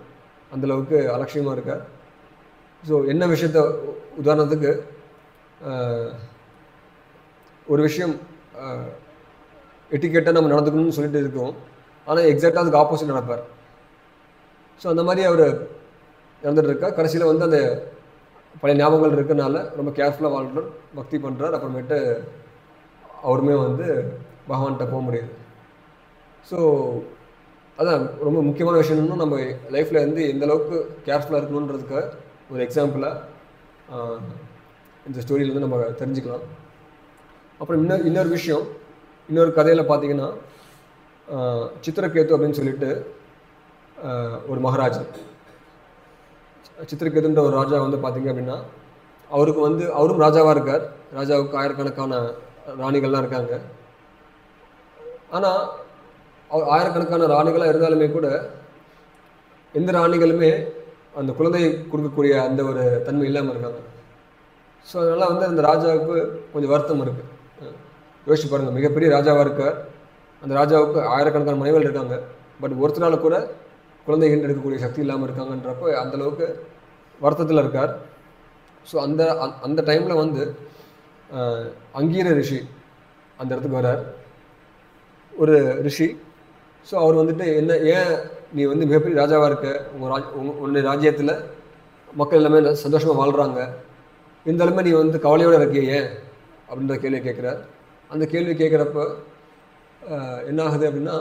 அந்தளவுக்கு அலட்சியமாக இருக்கார். ஸோ என்ன விஷயத்த உதாரணத்துக்கு ஒரு விஷயம் எட்டிக்கேட்டாக நம்ம நடந்துக்கணும்னு சொல்லிட்டு இருக்கோம், ஆனால் எக்ஸாக்டாக அதுக்கு ஆப்போசிட் நடப்பார். ஸோ அந்த மாதிரி அவர் நடந்துட்டு இருக்கா. கடைசியில் வந்து அந்த பழைய ஞாபகங்கள் இருக்கிறனால ரொம்ப கேர்ஃபுல்லாக வாழ்றார், பக்தி பண்ணுறார். அப்புறமேட்டு அவருமே வந்து பகவான்கிட்ட போக முடியுது. ஸோ அதான் ரொம்ப முக்கியமான விஷயம் என்னன்னா நம்ம லைஃப்பில் வந்து எந்தளவுக்கு கேர்ஃபுல்லாக இருக்கணுன்றதுக்கு ஒரு எக்ஸாம்பிளாக இந்த ஸ்டோரியிலேருந்து நம்ம தெரிஞ்சுக்கலாம். அப்புறம் இன்னொரு விஷயம், இன்னொரு கதையில் பார்த்தீங்கன்னா சித்திரகேது அப்படின்னு சொல்லிட்டு ஒரு மகாராஜா, சித்திரகேதுன்ற ஒரு ராஜா வந்து பார்த்தீங்க அப்படின்னா அவருக்கு வந்து அவரும் ராஜாவாக இருக்கார். ராஜாவுக்கு ஆயிரக்கணக்கான ராணிகள்லாம் இருக்காங்க. ஆனால் ஆயிரக்கணக்கான ராணிகளாக இருந்தாலுமே கூட எந்த ராணிகளுமே அந்த குழந்தையை கொடுக்கக்கூடிய அந்த ஒரு தன்மை இல்லாமல் இருக்காங்க. ஸோ அதனால் வந்து அந்த ராஜாவுக்கு கொஞ்சம் வருத்தம் இருக்குது. யோசிச்சு பாருங்கள், மிகப்பெரிய ராஜாவாக இருக்கார், அந்த ராஜாவுக்கு ஆயிரக்கணக்கான மனைவிகள் இருக்காங்க, பட் ஒருத்தரால் கூட குழந்தை எடுக்கக்கூடிய சக்தி இல்லாமல் இருக்காங்கன்றப்போ அந்தளவுக்கு வருத்தத்தில் இருக்கார். ஸோ அந்த டைமில் வந்து அங்கீர ரிஷி அந்த இடத்துக்கு வரார், ஒரு ரிஷி. ஸோ அவர் வந்துட்டு ஏன் நீ வந்து மிகப்பெரிய ராஜாவாக இருக்க, உன்னுடைய ராஜ்யத்தில் மக்கள் எல்லாமே சந்தோஷமாக வாழ்கிறாங்க, இருந்தாலுமே நீ வந்து கவலையோடு இருக்கிய ஏன் அப்படின்ற கேள்வி கேட்குறார். அந்த கேள்வி கேட்குறப்ப என்ன ஆகுது அப்படின்னா,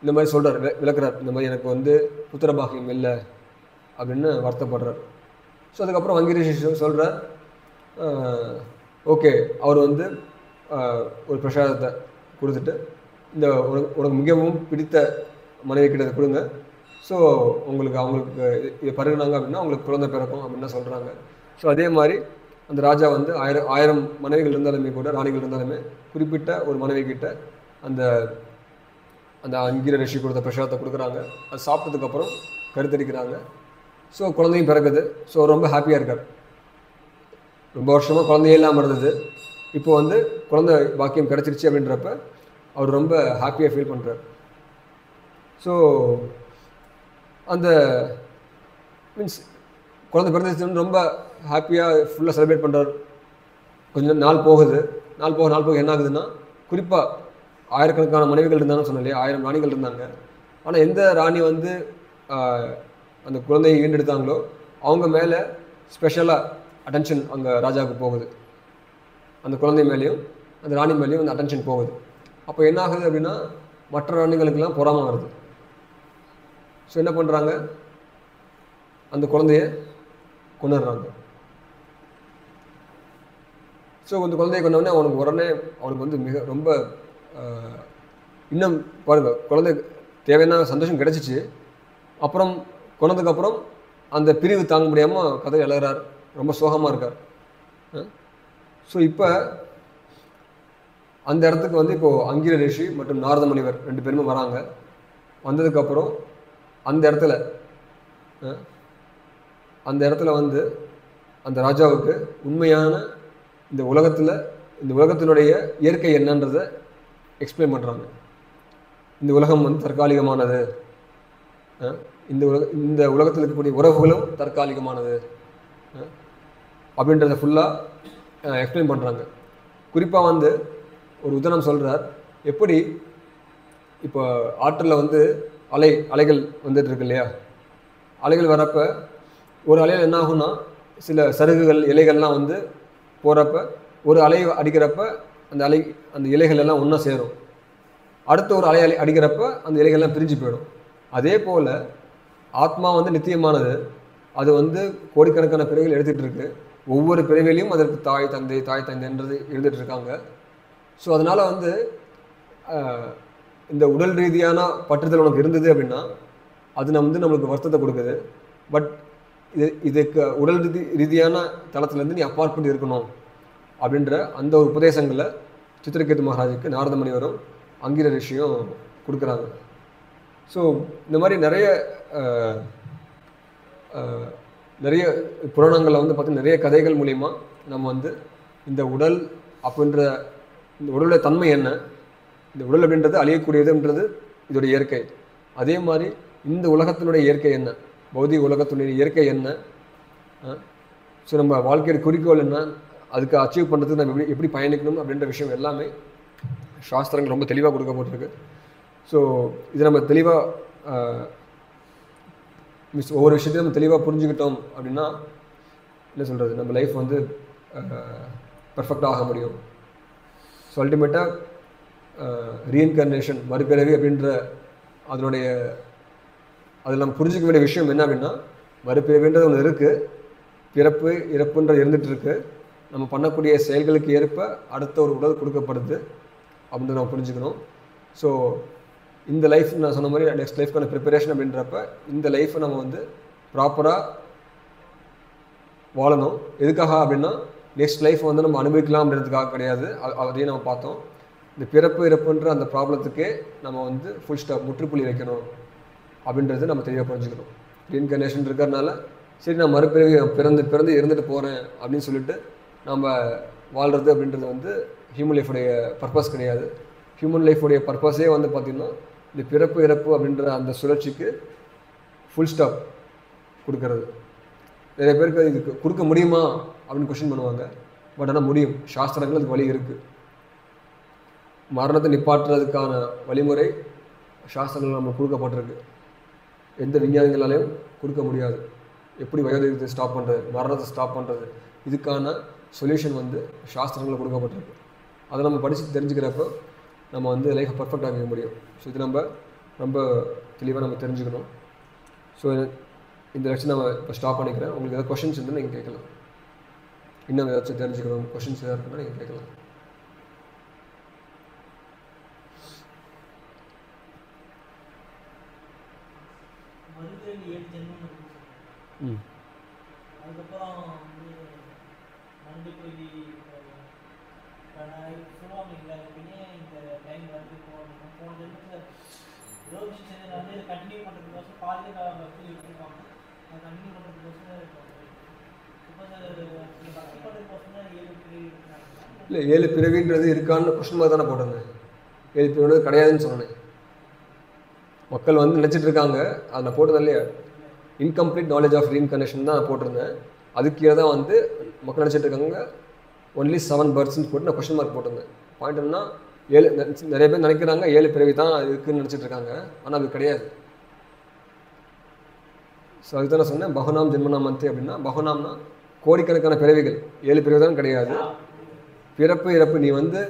இந்த மாதிரி சொல்கிறார், விளக்குறார், இந்த மாதிரி எனக்கு வந்து புத்திர பாக்கியம் இல்லை அப்படின்னு வருத்தப்படுறார். ஸோ அதுக்கப்புறம் அங்கிரிஷி சொல்கிறார், ஓகே, அவர் வந்து ஒரு பிரசாதத்தை கொடுத்துட்டு இந்த உனக்கு மிகவும் பிடித்த மனைவி கிட்ட கொடுங்க, ஸோ அவங்களுக்கு இதை பருகினாங்க அப்படின்னா அவங்களுக்கு குழந்தை பிறக்கும் அப்படின்னு சொல்கிறாங்க. ஸோ அதே மாதிரி அந்த ராஜா வந்து ஆயிரம் மனைவிகள் இருந்தாலுமே கூட, ராணிகள் இருந்தாலுமே, குறிப்பிட்ட ஒரு மனைவி கிட்ட அந்த அந்த அங்கீர ரிஷி கொடுத்த பிரசாதத்தை கொடுக்குறாங்க. அது சாப்பிட்டதுக்கப்புறம் கருத்தரிக்கிறாங்க. ஸோ குழந்தையும் பிறகுது. ஸோ ரொம்ப ஹாப்பியாக இருக்கார். ரொம்ப வருஷமாக குழந்தையே இல்லாமல் இருந்தது, இப்போ வந்து குழந்தை பாக்கியம் கிடச்சிருச்சு அப்படின்றப்ப அவர் ரொம்ப ஹாப்பியாக ஃபீல் பண்ணுறார். ஸோ அந்த மீன்ஸ் குழந்தை பிறந்துச்சுன்னு ரொம்ப ஹாப்பியாக ஃபுல்லாக செலிப்ரேட் பண்ணுறார். கொஞ்சம் நாள் போகுது, நாள் போக என்ன ஆகுதுன்னா, குறிப்பாக ஆயிரக்கணக்கான மனைவிகள் இருந்தாங்கன்னு சொன்னாலே, 1000 ராணிகள் இருந்தாங்க. ஆனால் எந்த ராணி வந்து அந்த குழந்தையை ஈண்டெடுத்தாங்களோ அவங்க மேலே ஸ்பெஷலாக அட்டென்ஷன் அங்கே ராஜாவுக்கு போகுது, அந்த குழந்தை மேலேயும் அந்த ராணி மேலேயும் அந்த அட்டென்ஷன் போகுது. அப்போ என்ன ஆகுது அப்படின்னா, மற்ற ராணிகளுக்கெல்லாம் பொறாமை வருது. ஸோ என்ன பண்ணுறாங்க, அந்த குழந்தைய கொண்டுடுறாங்க. ஸோ அந்த குழந்தைய கொண்டவுடனே அவனுக்கு வந்து மிக ரொம்ப இன்னும் பாருங்கள், குழந்தை தேவையான சந்தோஷம் கிடச்சிச்சு, அப்புறம் கொண்டதுக்கப்புறம் அந்த பிரிவு தாங்க முடியாமல் கதை எழுதுறார், ரொம்ப சோகமாக இருக்கார். ஸோ இப்போ அந்த இடத்துக்கு வந்து இப்போது அங்கீர ரிஷி மற்றும் நாரத முனிவர் 2 பேருமே வராங்க. வந்ததுக்கப்புறம் அந்த இடத்துல வந்து அந்த ராஜாவுக்கு உண்மையான இந்த உலகத்தினுடைய இயற்கை என்னன்றதை எக்ஸ்பிளைன் பண்ணுறாங்க. இந்த உலகம் வந்து தற்காலிகமானது, இந்த உலகத்தில் இருக்கக்கூடிய உறவுகளும் தற்காலிகமானது அப்படின்றத ஃபுல்லாக எக்ஸ்பிளைன் பண்ணுறாங்க. குறிப்பாக வந்து ஒரு உதாரணம் சொல்கிறார், எப்படி இப்போ ஆற்றில் வந்து அலைகள் வந்துட்டு இருக்கு இல்லையா, அலைகள் வரப்போ ஒரு அலையில் என்ன ஆகும்னா, சில சருகுகள் இலைகள்லாம் வந்து போகிறப்ப ஒரு அலை அடிக்கிறப்ப அந்த இலைகள் எல்லாம் ஒன்றா சேரும், அடுத்த ஒரு அலை அடிக்கிறப்ப அந்த இலைகள்லாம் பிரிஞ்சு போயிடும். அதே போல் ஆத்மா வந்து நித்தியமானது, அது வந்து கோடிக்கணக்கான பிறவிகள் எடுத்துகிட்டு இருக்கு, ஒவ்வொரு பிறவிலையும் அதற்கு தாய் தந்தைன்றது எழுதிட்டு இருக்காங்க. ஸோ அதனால் வந்து இந்த உடல் ரீதியான பற்றுதல் உனக்கு இருந்தது அப்படின்னா அது நம்மளுக்கு வருத்தத்தை கொடுக்குது. பட் இதுக்கு உடல் ரீதியான தளத்துலேருந்து நீ அப்பாற்பட்டு இருக்கணும் அப்படின்ற அந்த ஒரு உபதேசங்களை சித்திரகேது மகாராஜுக்கு நாரத முனிவரும் அங்கீர ரிஷியும் கொடுக்குறாங்க. ஸோ இந்த மாதிரி நிறைய புராணங்களில் வந்து பார்த்தீங்கன்னா நிறைய கதைகள் மூலிமா நம்ம வந்து இந்த உடல் அப்படின்ற இந்த உடலுடைய தன்மை என்ன, இந்த உடல் அப்படின்றது அழியக்கூடியதுன்றது இதோடைய இயற்கை, அதே மாதிரி இந்த உலகத்தினுடைய இயற்கை என்ன, பௌதிக உலகத்தினுடைய இயற்கை என்ன, ஸோ நம்ம வாழ்க்கையோட குறிக்கோள் என்ன, அதுக்கு அச்சீவ் பண்ணுறதுக்கு நம்ம எப்படி பயணிக்கணும் அப்படின்ற விஷயம் எல்லாமே சாஸ்திரங்கள் ரொம்ப தெளிவாக கொடுக்கப்பட்டிருக்கு. ஸோ இது நம்ம தெளிவாக ஒவ்வொரு விஷயத்தையும் நம்ம தெளிவாக புரிஞ்சுக்கிட்டோம் அப்படின்னா என்ன சொல்கிறது, நம்ம லைஃப் வந்து பர்ஃபெக்டாக ஆக முடியும். ஸோ அல்டிமேட்டாக ரீஇன்கார்னேஷன், மறுபிறவி அப்படின்ற அதில் நம்ம புரிஞ்சிக்க வேண்டிய விஷயம் என்ன அப்படின்னா, மறுபிறவின்றது ஒன்று இருக்குது, பிறப்பு இறப்புன்றது இருந்துகிட்டு இருக்குது, நம்ம பண்ணக்கூடிய செயல்களுக்கு ஏற்ப அடுத்த ஒரு உடல் கொடுக்கப்படுது அப்படின்னு நம்ம புரிஞ்சுக்கணும். ஸோ இந்த லைஃப் நான் சொன்ன மாதிரி நெக்ஸ்ட் லைஃப்க்கான ப்ரிப்பரேஷன் அப்படின்றப்ப இந்த லைஃப்பை நம்ம வந்து ப்ராப்பராக வாழணும். எதுக்காக அப்படின்னா நெக்ஸ்ட் லைஃப் வந்து நம்ம அனுபவிக்கலாம் அப்படின்றதுக்காக கிடையாது, அதையும் நம்ம பார்த்தோம். இந்த பிறப்பு இறப்புன்ற அந்த ப்ராப்ளத்துக்கே நம்ம வந்து ஃபுல் ஸ்டாப், முற்றுப்புள்ளி வைக்கணும் அப்படின்றது நம்ம தெளிவாக புரிஞ்சுக்கணும். ரீஇன்கார்னேஷன் இருக்கிறதுனால சரி நான் மறுபிறவி பிறந்து இருந்துட்டு போகிறேன் அப்படின்னு சொல்லிட்டு நம்ம வாழ்கிறது அப்படின்றது வந்து ஹியூமன் லைஃபுடைய பர்பஸ் கிடையாது. ஹியூமன் லைஃபுடைய பர்பஸே வந்து பார்த்திங்கன்னா இந்த பிறப்பு இறப்பு அப்படின்ற அந்த சுழற்சிக்கு ஃபுல் ஸ்டாப் கொடுக்கறது. நிறைய பேருக்கு இதுக்கு கொடுக்க முடியுமா அப்படின்னு கொஸ்டின் பண்ணுவாங்க. பட் ஆனால் முடியும். சாஸ்திரங்கள் அதுக்கு வழி இருக்குது. மரணத்தை நிப்பாட்டுறதுக்கான வழிமுறை சாஸ்திரங்கள் நம்மளுக்கு கொடுக்கப்பட்டிருக்கு. எந்த விஞ்ஞானிகளாலையும் கொடுக்க முடியாது. எப்படி வயோதிகத்தை ஸ்டாப் பண்ணுறது, மரணத்தை ஸ்டாப் பண்ணுறது, இதுக்கான சொல்யூஷன் வந்து சாஸ்திரங்களில் கொடுக்கப்பட்டிருக்கு. அதை நம்ம படித்து தெரிஞ்சுக்கிறப்போ நம்ம வந்து லைஃப்பை பர்ஃபெக்டாக ஆக்க முடியும். ஸோ இது நம்ம ரொம்ப தெளிவாக நம்ம தெரிஞ்சுக்கணும். ஸோ இந்த லெக்சன் நம்ம இப்போ ஸ்டாப் பண்ணிக்கிறேன். உங்களுக்கு ஏதாவது கொஷின்ஸ் இருந்தால் நீங்கள் கேட்கலாம். இன்னும் ஏதாச்சும் தெரிஞ்சுக்கணும் கொஷின்ஸ் எதாவது இருக்குன்னா நீங்கள் கேட்கலாம். இல்லை 7 பிறவின்றது இருக்கான்னு கொஸ்டின் மாதிரி தானே போட்டிருந்தேன். 7 பிறவின்றது கிடையாதுன்னு சொன்னேன். மக்கள் வந்து நினச்சிட்டு இருக்காங்க. அதை நான் போட்டது இல்லையா, இன்கம்ப்ளீட் நாலேஜ் ஆஃப் ரீஇன்கார்னேஷன் தான் நான் போட்டிருந்தேன். அதுக்கு கீழே தான் வந்து மக்கள் நினச்சிட்டு இருக்காங்க ஒன்லி 7 பர்த்ஸ்ன்னு போட்டு நான் கொஸ்டின் மார்க் போட்டிருந்தேன். பாயிண்ட் என்னன்னா 7 நிறைய பேர் நினைக்கிறாங்க 7 பிறவி தான் இருக்குதுன்னு நினச்சிட்டு இருக்காங்க. ஆனால் அது கிடையாது. ஸோ அதுதான் நான் சொன்னேன் பகுநாம் ஜென்மநாம் மந்தி அப்படின்னா, பகுநாம்னா கோடிக்கணக்கான பிறவிகள். 7 பிறவி தான் கிடையாது. பிறப்பு இறப்பு நீ வந்து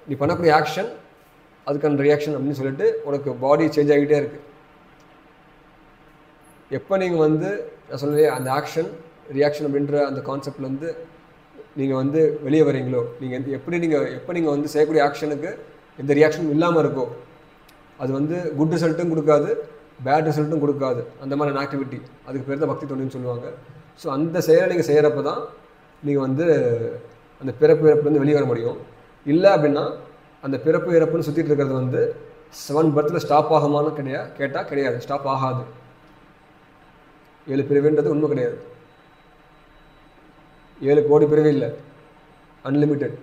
நீ பண்ணக்கூடிய ஆக்ஷன் அதுக்கான ரியாக்ஷன் அப்படின்னு சொல்லிட்டு உனக்கு பாடி சேஞ்ச் ஆகிட்டே இருக்குது. எப்போ நீங்கள் வந்து நான் சொல்லுவேன் அந்த ஆக்ஷன் ரியாக்ஷன் அப்படின்ற அந்த கான்செப்ட்லேருந்து நீங்கள் வந்து வெளியே வரீங்களோ, நீங்கள் எப்போ நீங்கள் வந்து செய்யக்கூடிய ஆக்ஷனுக்கு எந்த ரியாக்ஷனும் இல்லாமல் இருக்கோ, அது வந்து குட் ரிசல்ட்டும் கொடுக்காது, பேட் ரிசல்ட்டும் கொடுக்காது. அந்த மாதிரியான ஆக்டிவிட்டி அதுக்கு பேர் தான் பக்தி தொண்டுன்னு சொல்லுவாங்க. ஸோ அந்த செயலை நீங்கள் செய்கிறப்ப தான் நீங்கள் வந்து அந்த பிறப்பு இறப்புலேருந்து வெளியே வர முடியும். இல்லை அப்படின்னா அந்த பிறப்பு இறப்புன்னு சுற்றிட்டு இருக்கிறது வந்து 7 பர்த்தில் ஸ்டாப் ஆகுமான்னு கேட்டால் கிடையாது, ஸ்டாப் ஆகாது. 7 பிறவின்றது உண்மை கிடையாது. 7 கோடி பிறவி இல்லை, அன்லிமிட்டெட்.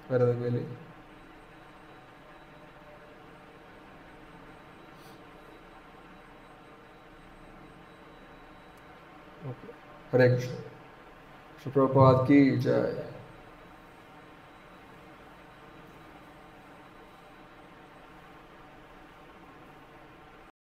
வேறு எதாவது கேள்வி? ओके, हरे कृष्ण। श्री प्रभुपाद की जय।